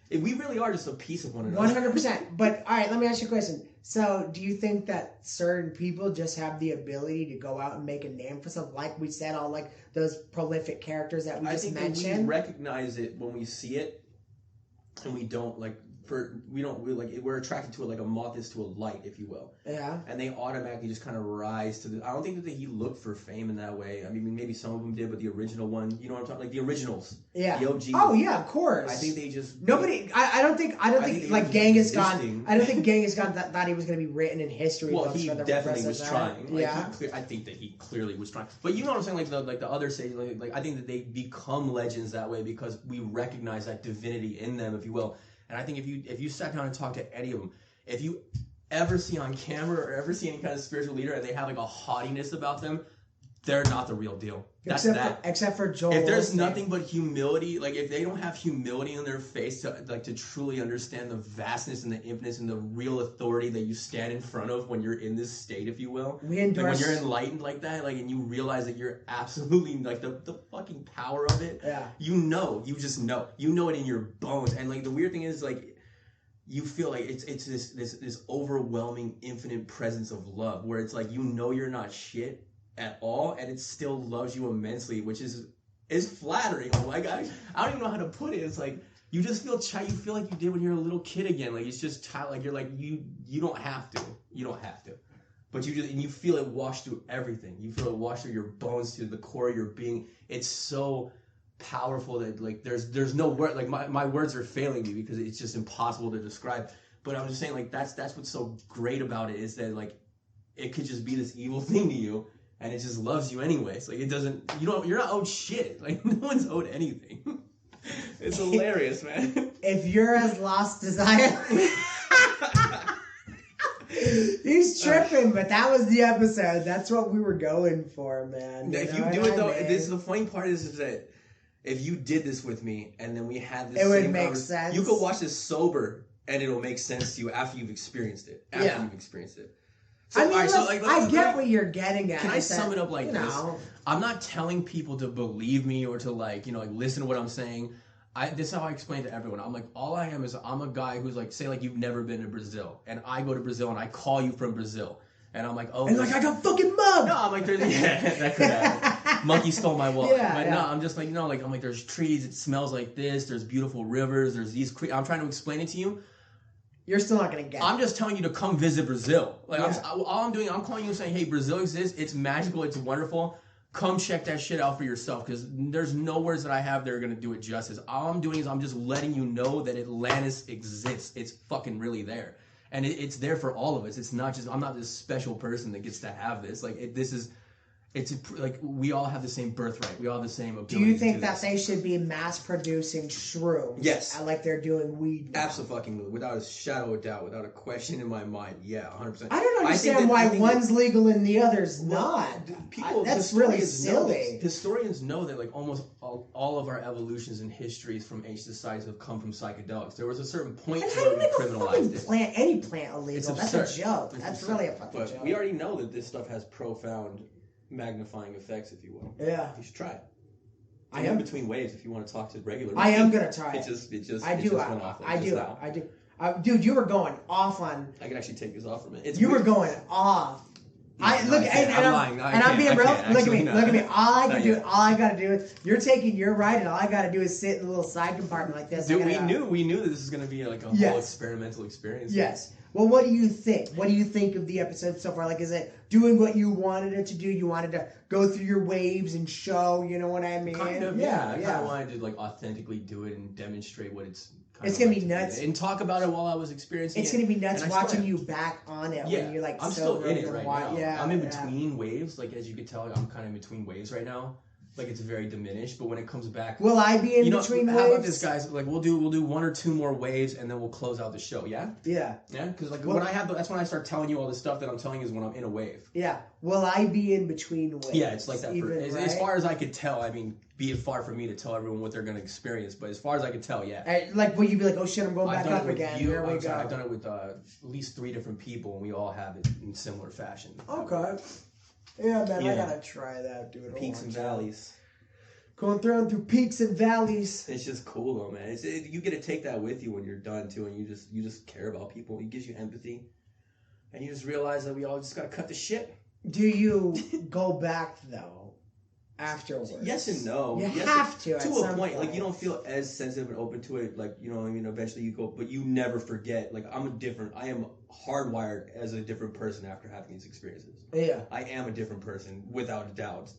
if we really are just a piece of one another. 100%. But all right, let me ask you a question. So, do you think that certain people just have the ability to go out and make a name for something, like we said, all like those prolific characters that we just mentioned? I think we recognize it when we see it, and we don't like. We're attracted to it like a moth is to a light, if you will. Yeah. And they automatically just kind of rise to I don't think that he looked for fame in that way. I mean, maybe some of them did, but the original one, you know what I'm talking, like the originals. Yeah. The OG. Oh yeah, of course. I think they just nobody. I don't think like Genghis Khan. I don't think Genghis Khan thought he was going to be written in history. Well, he definitely was trying. Like, yeah. I think that he clearly was trying. But you know what I'm saying? Like the other sages, like I think that they become legends that way because we recognize that divinity in them, if you will. And I think if you sat down and talked to any of them, if you ever see on camera or ever see any kind of spiritual leader and they have like a haughtiness about them, they're not the real deal. That's that. Except for Joel. If there's nothing but humility, like if they don't have humility in their face to truly understand the vastness and the infiniteness and the real authority that you stand in front of when you're in this state, if you will, we endorse, like when you're enlightened like that, like and you realize that you're absolutely like the fucking power of it. Yeah. You just know it in your bones. And like the weird thing is like you feel like it's this overwhelming infinite presence of love where it's like you're not shit at all, and it still loves you immensely, which is flattering. Like I don't even know how to put it. It's like you just feel you feel like you did when you were a little kid again. Like it's just like you're like you don't have to, but you feel it wash through everything. You feel it wash through your bones to the core of your being. It's so powerful that like there's no word. Like my words are failing me because it's just impossible to describe. But I'm just saying like that's what's so great about it is that like it could just be this evil thing to you. And it just loves you anyways. Like it doesn't, you're not owed shit. Like no one's owed anything. It's hilarious, man. If you're as lost as I am. He's tripping, but that was the episode. That's what we were going for, man. If you do it though, the funny part is that if you did this with me and then we had this, it would make sense. You could watch this sober and it'll make sense to you after you've experienced it. So, I mean, right, I get what you're getting at. Can I sum it up like this? I'm not telling people to believe me or to like listen to what I'm saying. This is how I explain to everyone. I'm like, all I am is I'm a guy who's like, say like you've never been to Brazil, and I go to Brazil and I call you from Brazil, and I'm like, oh, and like I got fucking mugged. No, I'm like, that could happen. Monkey stole my wallet. No, I'm just like, I'm like, there's trees. It smells like this. There's beautiful rivers. There's these. I'm trying to explain it to you. You're still not gonna get it. I'm just telling you to come visit Brazil. Like all I'm doing, I'm calling you and saying, hey, Brazil exists. It's magical. It's wonderful. Come check that shit out for yourself because there's no words that I have that are gonna do it justice. All I'm doing is I'm just letting you know that Atlantis exists. It's fucking really there, and it's there for all of us. It's not just I'm not this special person that gets to have this. Like it's like we all have the same birthright. We all have the same ability. Do you think that they should be mass producing shrooms? Yes. Like they're doing weed now? Absolutely, without a shadow of doubt, without a question in my mind. Yeah, 100%. I don't understand why one's legal and the other's not. That's really silly. Historians know that like almost all of our evolutions and histories from ancient societies have come from psychedelics. There was a certain point where we criminalized it. Any plant illegal? That's a joke. That's really a fucking joke. We already know that this stuff has profound magnifying effects, if you will. Yeah. You should try it. I am between waves if you want to talk to regular people. I am going to try it. I do. Dude, you were going off on... I can actually take this off from it. You were going off. I'm being real. Look at me. All I gotta do is you're taking your ride, and all I gotta do is sit in a little side compartment like this. Dude, we knew that this was gonna be like a whole experimental experience. Yes. Well, what do you think? What do you think of the episode so far? Like, is it doing what you wanted it to do? You wanted to go through your waves and show, you know what I mean? Kind of, yeah. I kind of wanted to like authentically do it and demonstrate what it's. It's gonna be nuts. And talk about it while I was experiencing it. It's gonna be nuts watching you back on it when you're like I'm still in it right now. Yeah, I'm in between waves. Like as you can tell, I'm kind of in between waves right now. Like it's very diminished, but when it comes back, will I be in between waves? How about this, guys? Like we'll do 1 or 2 more waves, and then we'll close out the show. Yeah. Yeah. Yeah, because like when I have, that's when I start telling you all the stuff that I'm telling you is when I'm in a wave. Yeah. Will I be in between waves? Yeah, it's like that. As far as I could tell, I mean, be it far from me to tell everyone what they're going to experience, but as far as I could tell, yeah. Like, will you be like, oh shit, I'm going back up again? Here we go. I've done it with at least 3 different people, and we all have it in similar fashion. Okay. Yeah, man, I gotta try that, dude. Peaks and valleys. Going through peaks and valleys. It's just cool though, man. You get to take that with you when you're done too, and you just care about people. It gives you empathy, and you just realize that we all just gotta cut the shit. Do you go back though afterwards? Yes and no. You have to a point. Like you don't feel as sensitive and open to it. Like you know, what I mean, eventually you go, but you never forget. Like I am hardwired as a different person after having these experiences. Yeah, I am a different person without a doubt.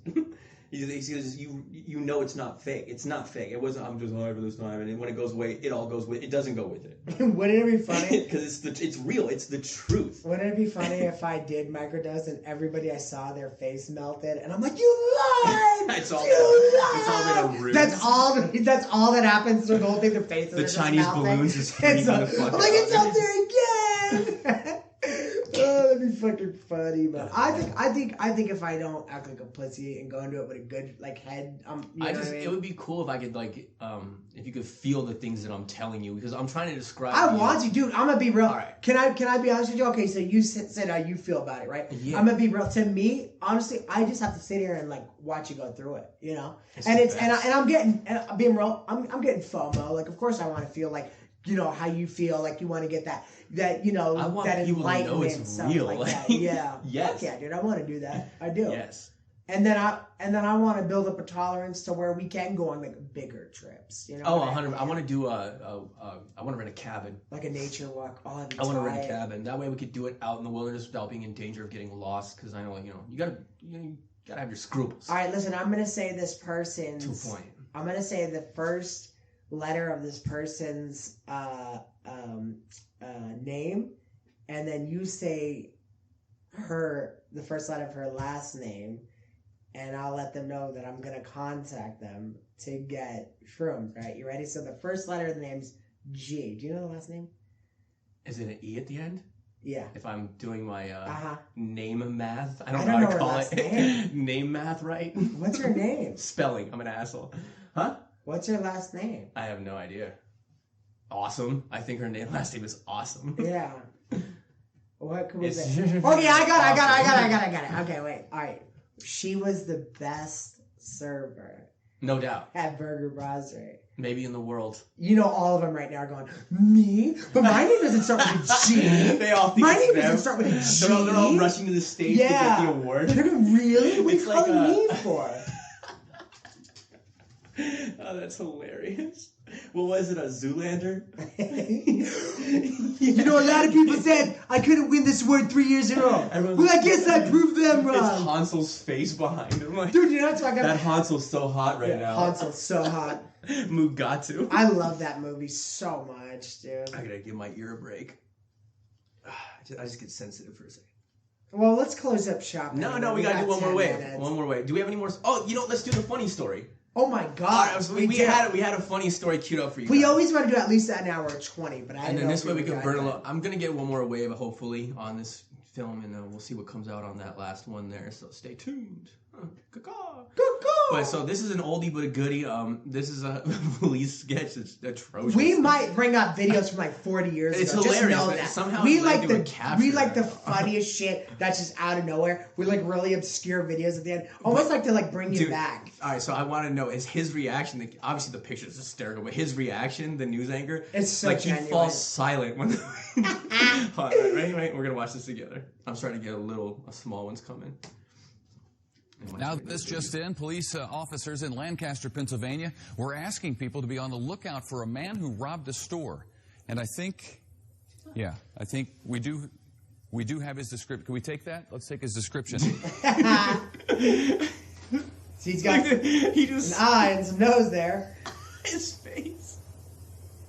You know it's not fake. It's not fake. It wasn't. I'm just high for this time, and when it goes away, it all goes with. It doesn't go with it. Wouldn't it be funny? Because it's real. It's the truth. Wouldn't it be funny if I did microdose and everybody I saw their face melted, and I'm like, you lied. It's all been a ruse. That's all that happens to the whole thing. Their faces. The Chinese just balloons just freaking the fuck out. I'm like, it's out there again. Oh, that'd be fucking funny, man. I think if I don't act like a pussy and go into it with a good like head, you know what I mean? It would be cool if I could like, if you could feel the things that I'm telling you, because I'm trying to describe. I want you, dude. I'm gonna be real. All right. Can I be honest with you? Okay, so you said how you feel about it, right? Yeah. I'm gonna be real. To me, honestly, I just have to sit here and like watch you go through it, you know. It's and the it's best. and I'm getting being real. I'm getting FOMO. Like, of course, I want to feel like you know how you feel. Like you want to get that you know I want that people to know enlightenment it's and stuff real. like that. Yeah. Yes. Fuck yeah, dude. I want to do that. I do. Yes. And then I want to build up a tolerance to where we can go on like bigger trips. You know. Oh, what 100. I want to do I want to rent a cabin. like a nature walk. Oh, that'd be I want to rent a tight. cabin. That way we could do it out in the wilderness without being in danger of getting lost. Because I know, you gotta have your scruples. All right, listen. I'm gonna say this person's. To a point. I'm gonna say the first letter of this person's name, and then you say the first letter of her last name, and I'll let them know that I'm gonna contact them to get shrooms. Right? You ready? So the first letter of the name's G. Do you know the last name? Is it an E at the end? Yeah. If I'm doing my Uh-huh. name math, I I don't don't know know how her to call last it. name. Name math, right? What's her name? Spelling. I'm an asshole. Huh? What's her last name? I have no idea. Awesome. I think her last name is Awesome. Yeah. What could we It's- say? Okay, I got it. Okay, wait. All right. She was the best server No doubt. at Burger Brasserie. Maybe in the world. You know, all of them right now are going, me? But my name doesn't start with a G. They all think My it's name them. doesn't start with a G. They're all rushing to the stage to get the award. They're going, really? What are you It's like calling me for? Oh, that's hilarious. What was it, a Zoolander? You know, a lot of people said I couldn't win this award 3 years in a row. Everyone's Well, I guess I proved them It's wrong. Hansel's face behind him. Like, Dude, you're not talking that about... Hansel's so hot right now. Hansel's so hot. Mugatu. I love that movie so much, dude. I gotta give my ear a break. I just get sensitive for a second. Well, let's close up shop. No, anyway. we gotta do one more 10 wave. minutes. One more wave. Do we have any more? Oh, let's do the funny story. Oh my All god. right, so we had a funny story queued up for you. We guys. always want to do at least an hour 20, but I And don't then know this if way we can got burn a that. lot. I'm gonna get one more wave, hopefully, on this film, and we'll see what comes out on that last one there. So stay tuned. Caw-caw. But so this is an oldie but a goodie. This is a police sketch. It's atrocious. We might bring up videos from like 40 years It's ago. hilarious, Just know but that. somehow we it's led like to a the capture. we like the funniest shit that's just out of nowhere. We like really obscure videos at the end. Almost like to like bring you Dude, back. All right, so I want to know is his reaction. Obviously, the picture is hysterical, but his reaction, the news anchor, It's so like genuine. he falls silent when. Hold on, right. We're gonna watch this together. I'm starting to get a small one's coming. Now, this just in, police officers in Lancaster, Pennsylvania, were asking people to be on the lookout for a man who robbed a store. And I think we do have his description. Can we take that? Let's take his description. He's got he just an eye and some nose there. his face.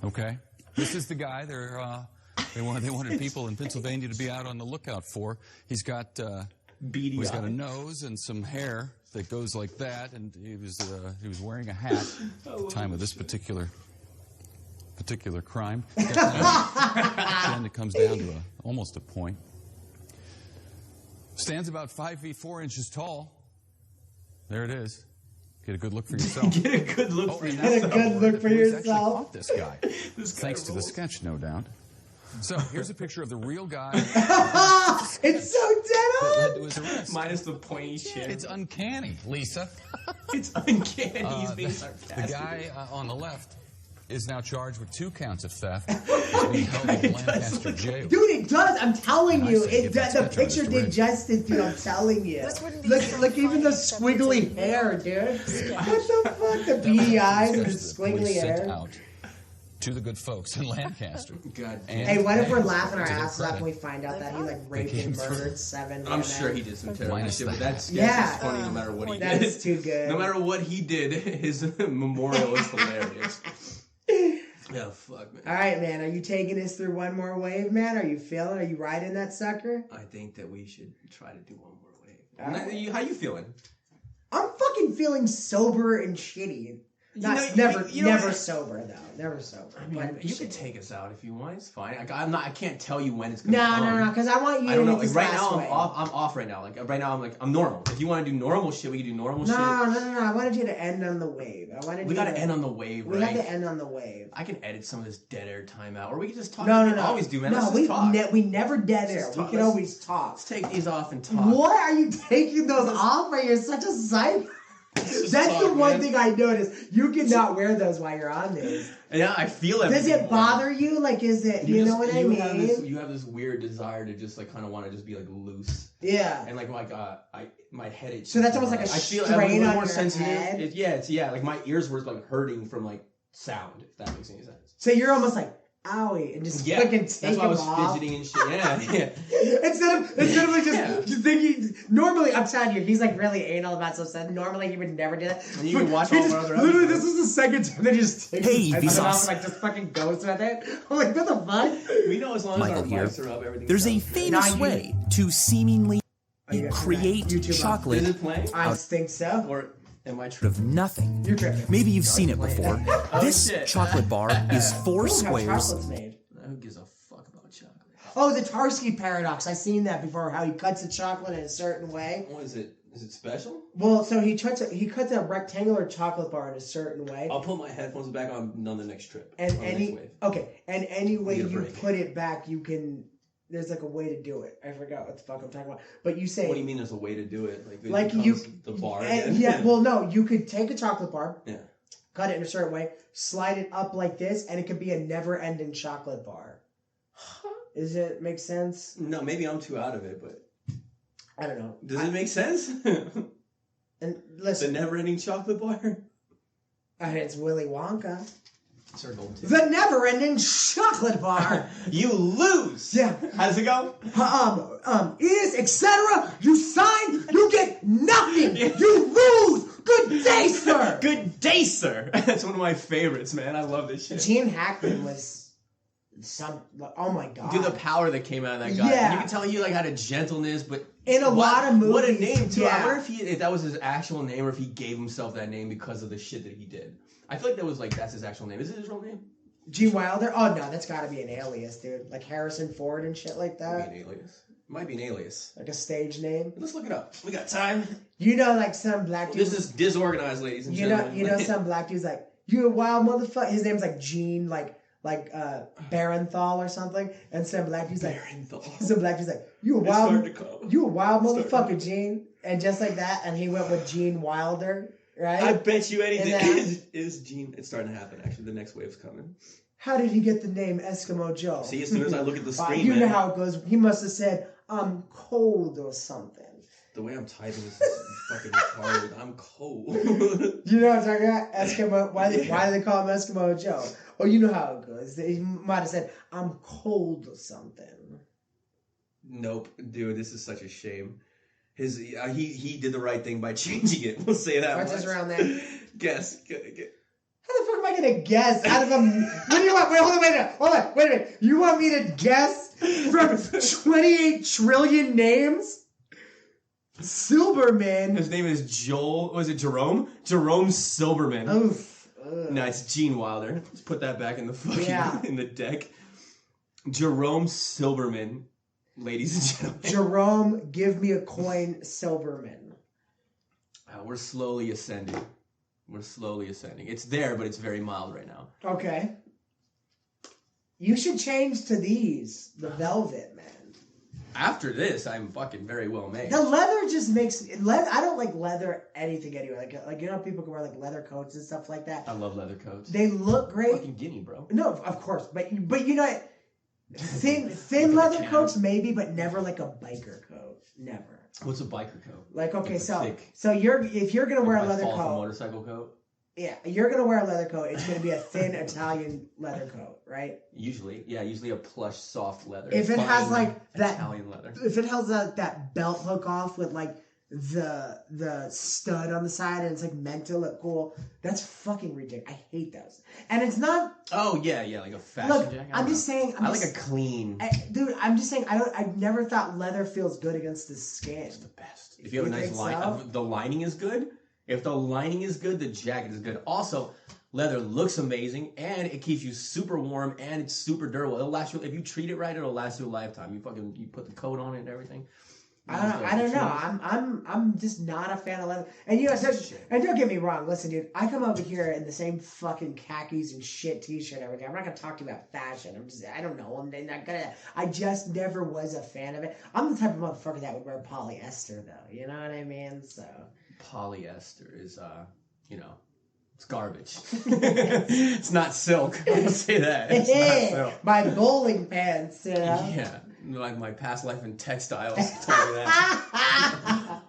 Okay. This is the guy they wanted people in Pennsylvania to be out on the lookout for. He's got Beady he's got a eye. nose and some hair that goes like that, and he was wearing a hat at the time of this particular crime. And it comes down to almost a point. Stands about 5 feet 4 inches tall. There it is. Get a good look for yourself. Get a good look for and yourself. Get a good look for Police actually yourself. caught this guy. This guy Thanks to the rules. sketch, no doubt. So here's a picture of the real guy It's so dead that on. led to his arrest. Minus the pointy chin. It's uncanny, Lisa. It's uncanny. He's being The sarcastic. guy on the left is now charged with 2 counts of theft. He's being held in Lancaster jail. Dude, it does. I'm telling I you, say it get does. that The sketch on picture Mr. did Ridge. justice, dude. I'm telling you. This wouldn't be Look, even the funny squiggly hair, dude. What the fuck? The beady eyes and the Sketch that the police squiggly sent hair. out to the good folks in Lancaster. God And- Hey, what if we're laughing our To their asses off credit, when we find out that he like raped came and through. murdered 7 I'm women? sure he did some terrible Minus shit, the but that hat. sketch Yeah. is funny no matter what he That did. is too good. No matter what he did, his memorial is hilarious. Yeah, fuck, man. All right, man. Are you taking us through one more wave, man? Are you feeling? Are you riding that sucker? I think that we should try to do one more wave. All right. How you feeling? I'm fucking feeling sober and shitty. Never sober though. Never sober. I mean, But you could take us out if you want. It's fine. I can't tell you when it's No, gonna come. no, because I want you. I don't to know. hit Like this right last now, wave. I'm off right now. Like right now, I'm normal. If you want to do normal shit, we can do normal shit. No. I wanted you to end on the wave. We gotta end on the wave, right? We have to end on the wave. I can edit some of this dead air time out, or we can just talk. No. We always do, man. No, Let's just talk. we never dead air. We can always talk. Let's take these off and talk. Why are you taking those off? Or you're such a psycho. That's the one thing I noticed. You cannot wear those while you're on these. Yeah, I feel it. Does it bother you? Like, is it? You know what I mean? You have this weird desire to just like kind of want to just be like loose. Yeah. And like my head itches. So that's almost like a strain on your head. Yeah. Like my ears were like hurting from like sound. If that makes any sense. So you're almost like, owie, and just fucking take them off. That's why I was fidgeting and shit. Yeah. instead of like just thinking. Normally, I'm telling you, he's like really anal about some stuff. Normally, he would never do that. And you can watch all our other literally, episodes. this is the second time that he just takes his headset off and like just fucking goes with it. I'm like, what the fuck? We know as long as our mics are up, everything's There's a famous way to seemingly create chocolate Is it playing? I think so. Or am I out tripping? of nothing. You're tripping. Maybe you've seen it before. This shit. chocolate bar is four Look how squares. chocolate's made. Who gives a fuck about chocolate? Oh, the Tarski paradox. I've seen that before. How he cuts the chocolate in a certain way. What is it? Is it special? Well, so he cuts a rectangular chocolate bar in a certain way. I'll put my headphones back on the next trip. And on the next wave. any way Need a you break. put it back, you can. There's like a way to do it. I forgot what the fuck I'm talking about. But you say. What do you mean? There's a way to do it? Like, it Like becomes you. the bar. Yeah. Well, no. You could take a chocolate bar. Yeah. Cut it in a certain way. Slide it up like this, and it could be a never-ending chocolate bar. Does it make sense? No, maybe I'm too out of it, but I don't know. does it make sense? And The listen, never-ending chocolate bar. it's Willy Wonka. It's our goal too. The never-ending chocolate bar. You lose. Yeah. How does it go? Is etc. You sign, you get nothing. You lose. Good day, sir. Good day, sir. That's one of my favorites, man. I love this shit. Gene Hackman was oh my god. Dude, the power that came out of that guy. Yeah. And you can tell he like had a gentleness, but in a lot of movies. What a name too. Yeah. I wonder if that was his actual name or if he gave himself that name because of the shit that he did. I feel like that's his actual name. Is it his real name? Gene Wilder? Oh no, that's gotta be an alias, dude. Like Harrison Ford and shit like that. Might be an alias. Might be an alias. Like a stage name. Let's look it up. We got time. You know, like some black dude. This is disorganized, ladies and gentlemen. You know, some black dude's like, you a wild motherfucker. His name's like Gene, like Barenthal or something. And some black dude's like, you a wild motherfucker, Gene. And just like that, and he went with Gene Wilder, right? I bet you anything is Gene. It's starting to happen. Actually, the next wave's coming. How did he get the name Eskimo Joe? See, as soon as I look at the screen, you know how it goes. He must have said, "I'm cold" or something. The way I'm typing is fucking retarded. I'm cold. You know what I'm talking about? Eskimo. Why do they call him Eskimo Joe? Oh, you know how it goes. He might have said, "I'm cold" or something. Nope, dude. This is such a shame. He did the right thing by changing it. We'll say that. What's around there? Guess. How the fuck am I gonna guess out of a? What do you want? Wait, hold on, wait a minute. You want me to guess from 28 trillion names? Silberman. His name is Joel. Was it Jerome? Jerome Silberman. Oof. No, it's Gene Wilder. Let's put that back in the fucking in the deck. Jerome Silberman, ladies and gentlemen. Jerome, give me a coin, Silberman. We're slowly ascending. It's there, but it's very mild right now. Okay. You should change to these. The velvet, man. After this, I'm fucking very well made. The leather just makes... I don't like leather anything anyway. Like you know, people can wear like leather coats and stuff like that. I love leather coats. They look great. Fucking guinea, bro. No, of course. But you know, thin leather coats maybe, but never like a biker coat. Never. What's a biker coat? Like, okay, like so thick, if you're gonna wear a leather fall off a coat, motorcycle coat. Yeah, you're gonna wear a leather coat. It's gonna be a thin Italian leather coat, right? Usually a plush, soft leather. If it has like that Italian leather. If it has that belt hook off with like the stud on the side and it's like meant to look cool, that's fucking ridiculous. I hate those. And it's not. Oh yeah, like a fashion jacket. I'm just saying. I like a clean. Dude, I'm just saying. I never thought leather feels good against the skin. It's the best. If you have a nice line, the lining is good. If the lining is good, the jacket is good. Also, leather looks amazing, and it keeps you super warm, and it's super durable. It'll last you, if you treat it right, it'll last you a lifetime. You put the coat on it and everything. I don't know. I'm just not a fan of leather. And you know, and don't get me wrong. Listen, dude, I come over here in the same fucking khakis and shit t-shirt every day. I'm not gonna talk to you about fashion. I don't know. I'm not gonna. I just never was a fan of it. I'm the type of motherfucker that would wear polyester, though. You know what I mean? So polyester is, it's garbage. It's not silk. I'll say that. It's not silk. My bowling pants, you know? Yeah, like my past life in textiles told me that.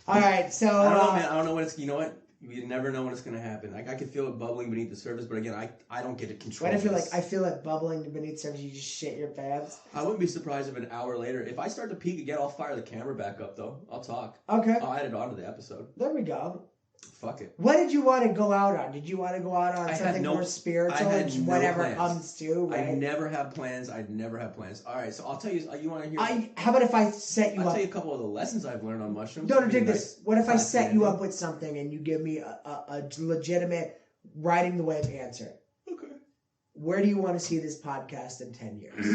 All right, so... I don't know, man. I don't know when it's... You know what? You never know when it's going to happen. Like, I can feel it bubbling beneath the surface, but again, I don't get to control it. I feel it bubbling beneath the surface, you just shit your pants? I wouldn't be surprised if an hour later, if I start to peak again, I'll fire the camera back up, though. I'll talk. Okay. I'll add it onto the episode. There we go. Fuck it. What did you want to go out on? Did you want to go out on something more spiritual, whatever it comes to? Right? I never have plans. All right, so I'll tell you. You want to hear? How about if I set you up? I'll tell you a couple of the lessons I've learned on mushrooms. No, dig this. What if I set you up with something and you give me a legitimate, riding the wave answer? Okay. Where do you want to see this podcast in 10 years?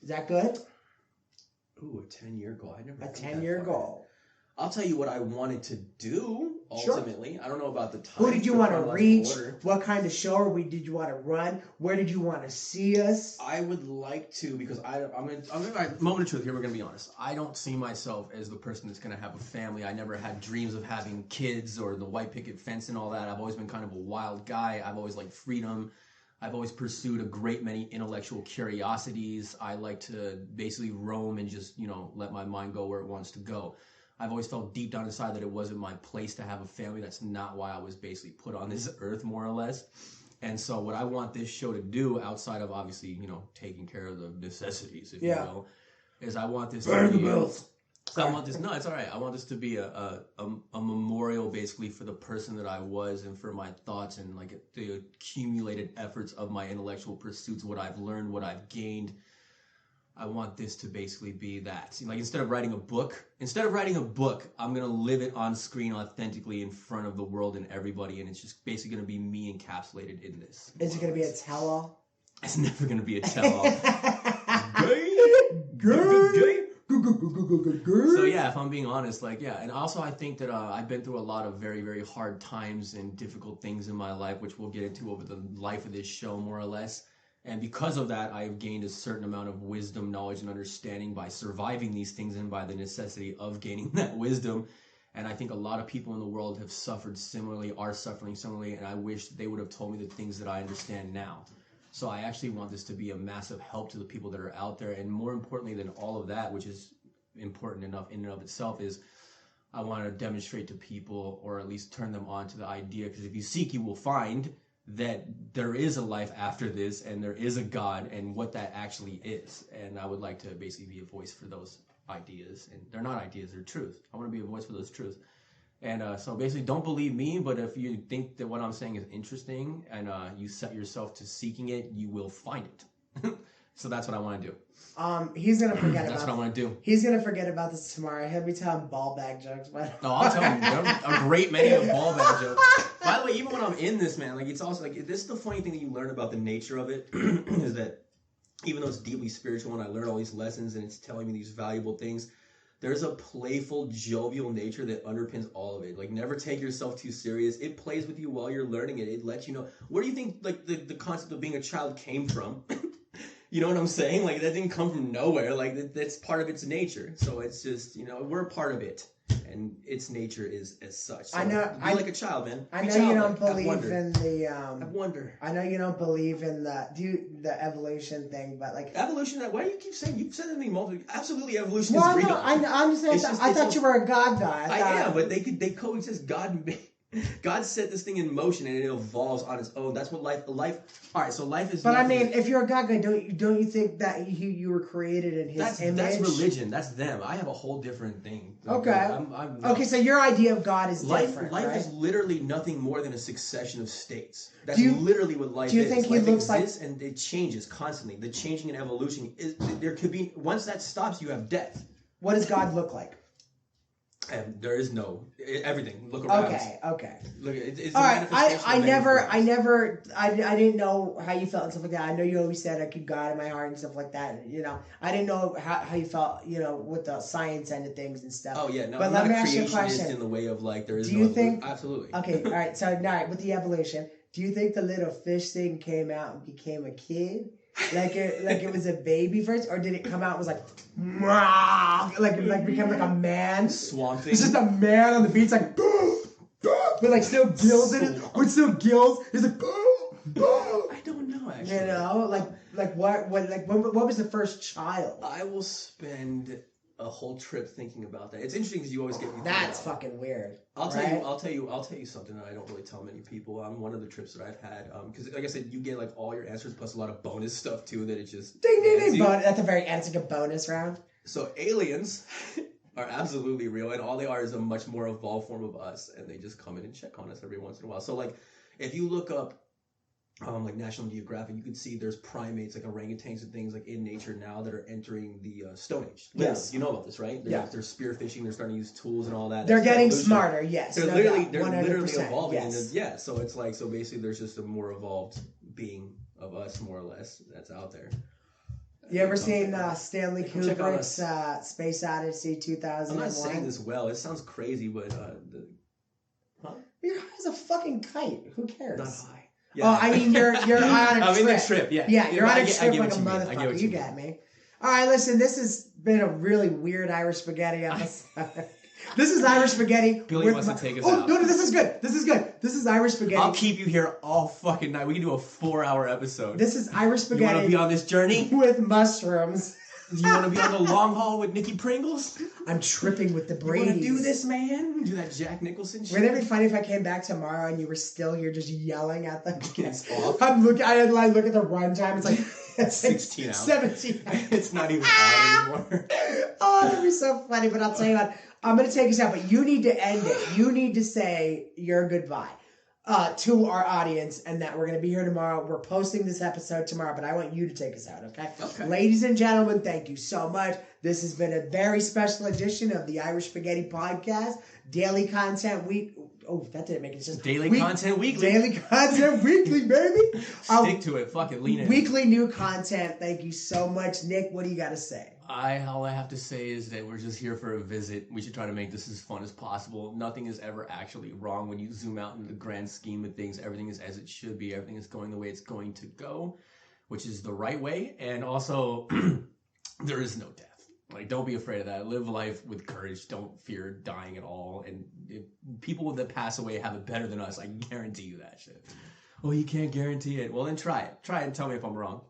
Is that good? Ooh, a 10-year goal. A 10-year goal. I'll tell you what I wanted to do. Ultimately, sure. I don't know about the time. Who did you want to reach? What kind of show did you want to run? Where did you want to see us? I would like to, because I'm gonna moment of truth here. We're gonna be honest. I don't see myself as the person that's gonna have a family. I never had dreams of having kids or the white picket fence and all that. I've always been kind of a wild guy. I've always liked freedom. I've always pursued a great many intellectual curiosities. I like to basically roam and just let my mind go where it wants to go. I've always felt deep down inside that it wasn't my place to have a family. That's not why I was basically put on this earth, more or less. And so what I want this show to do, outside of obviously, taking care of the necessities, if you will, is I want this to be... No, it's all right. I want this to be a memorial, basically, for the person that I was and for my thoughts and like the accumulated efforts of my intellectual pursuits, what I've learned, what I've gained. I want this to basically be that. Like, instead of writing a book, I'm going to live it on screen authentically in front of the world and everybody, and it's just basically going to be me encapsulated in this. Is it going to be a tell-all? It's never going to be a tell-all. So yeah, if I'm being honest, and also I think that I've been through a lot of very, very hard times and difficult things in my life, which we'll get into over the life of this show, more or less. And because of that, I've gained a certain amount of wisdom, knowledge, and understanding by surviving these things and by the necessity of gaining that wisdom. And I think a lot of people in the world have suffered similarly, are suffering similarly, and I wish they would have told me the things that I understand now. So I actually want this to be a massive help to the people that are out there. And more importantly than all of that, which is important enough in and of itself, is I want to demonstrate to people, or at least turn them on to the idea, because if you seek, you will find, that there is a life after this, and there is a God, and what that actually is. And I would like to basically be a voice for those ideas. And they're not ideas, they're truth. I want to be a voice for those truths. And so basically, don't believe me, but if you think that what I'm saying is interesting, and you set yourself to seeking it, you will find it. So that's what I want to do. He's gonna forget That's what I want to do. He's gonna forget about this tomorrow. He'll be telling ball bag jokes. But no, I'll tell him. A great many of ball bag jokes. By the way, even when I'm in this, man, it's also this is the funny thing that you learn about the nature of it, is that even though it's deeply spiritual and I learn all these lessons and it's telling me these valuable things, there's a playful, jovial nature that underpins all of it. Like, never take yourself too serious. It plays with you while you're learning it. It lets you know. Where do you think the concept of being a child came from? You know what I'm saying? That didn't come from nowhere. That's part of its nature. So it's just, we're a part of it. And its nature is as such. So be like a child, man. I know you don't believe in the... I wonder. I know you don't believe in the evolution thing, but evolution, why do you keep saying... You've said it to me multiple... Absolutely, evolution is real. No, I'm just saying... I thought you were a God guy. I am, but they coexist. God set this thing in motion and it evolves on its own. That's what life. All right, so life is. But I mean, if you're a God guy, don't you think that you were created in His image? That's religion. That's them. I have a whole different thing. Okay. Okay, so your idea of God is different. Life right? is literally nothing more than a succession of states. That's literally what life is. Do you think He looks like? And it changes constantly. The changing and evolution is. There could be once that stops, you have death. What does God look like? And there is no everything. Look around. Okay. Look, it's all a right. manifestation I of many never, things. I didn't know how you felt and stuff like that. I know you always said I keep God in my heart and stuff like that. You know, I didn't know how you felt. You know, with the science end of things and stuff. Oh yeah, no, but I'm let not me a ask you a creationist question. in the way of like there is. Do you think? Absolutely. Okay, all right. So now with the evolution, do you think the little fish thing came out and became a kid? Like it was a baby first, or did it come out and was like become like a man? Swamp Thing. It's just a man on the beach, like with like still gills in it. With still gills, he's like. I don't know actually. You know, what was the first child? I will spend a whole trip thinking about that. It's interesting because you always get me. That's fucking weird. I'll tell you something that I don't really tell many people on one of the trips that I've had. Because like I said, you get like all your answers plus a lot of bonus stuff too. That it just ding ding ding. At the very end, it's like a bonus round. So aliens are absolutely real, and all they are is a much more evolved form of us, and they just come in and check on us every once in a while. So like, if you look up. Like National Geographic, you can see there's primates like orangutans and things like in nature now that are entering the Stone Age. Literally. Yes, you know about this, right? They're spearfishing. They're starting to use tools and all that. They're getting smarter. Yes, they're literally evolving. Yes. And so it's like basically there's just a more evolved being of us, more or less, that's out there. You ever seen Stanley Kubrick's Space Odyssey 2001? I'm not saying this well. It sounds crazy, but You're high as a fucking kite. Who cares? Not high. Yeah. Oh, I mean, you're on a trip. I'm in the trip, yeah. Yeah, you're on a trip like a motherfucker. You got me. All right, listen, this has been a really weird Irish spaghetti episode. This is Irish spaghetti. Billy wants to take us out. No, this is good. This is Irish spaghetti. I'll keep you here all fucking night. We can do a 4-hour episode. This is Irish spaghetti. You want to be on this journey? With mushrooms. Do you want to be on the long haul with Nicky Pringles? I'm tripping with the Brady's. You want to do this, man? Do that Jack Nicholson shit? Wouldn't it be funny if I came back tomorrow and you were still here just yelling at them? Off. I had like look at the runtime. It's like 16 hours. 17 hours. It's not even on anymore. Oh, that'd be so funny. But I'll tell you what. I'm going to take us out, but you need to end it. You need to say your goodbye to our audience and that we're going to be here tomorrow. We're posting this episode tomorrow, but I want you to take us out, okay? Ladies and gentlemen, thank you so much. This has been a very special edition of the Irish Spaghetti Podcast. Daily content week. Oh, that didn't make it. It's just daily content weekly. Daily content weekly, baby. Stick to it. Fucking lean in. Weekly new content. Thank you so much. Nick, what do you got to say? All I have to say is that we're just here for a visit. We should try to make this as fun as possible. Nothing is ever actually wrong when you zoom out in the grand scheme of things. Everything is as it should be. Everything is going the way it's going to go, which is the right way. And also, there is no death. Like, don't be afraid of that. Live life with courage. Don't fear dying at all. And if people that pass away have it better than us, I guarantee you that shit. Oh, you can't guarantee it. Well, then try it. Try it and tell me if I'm wrong.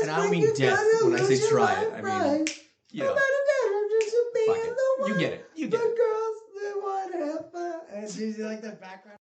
And I don't mean death when I say try it. I mean, you know, fuck it. You get it. You get it. The girls, they want to have fun. And do you like the background?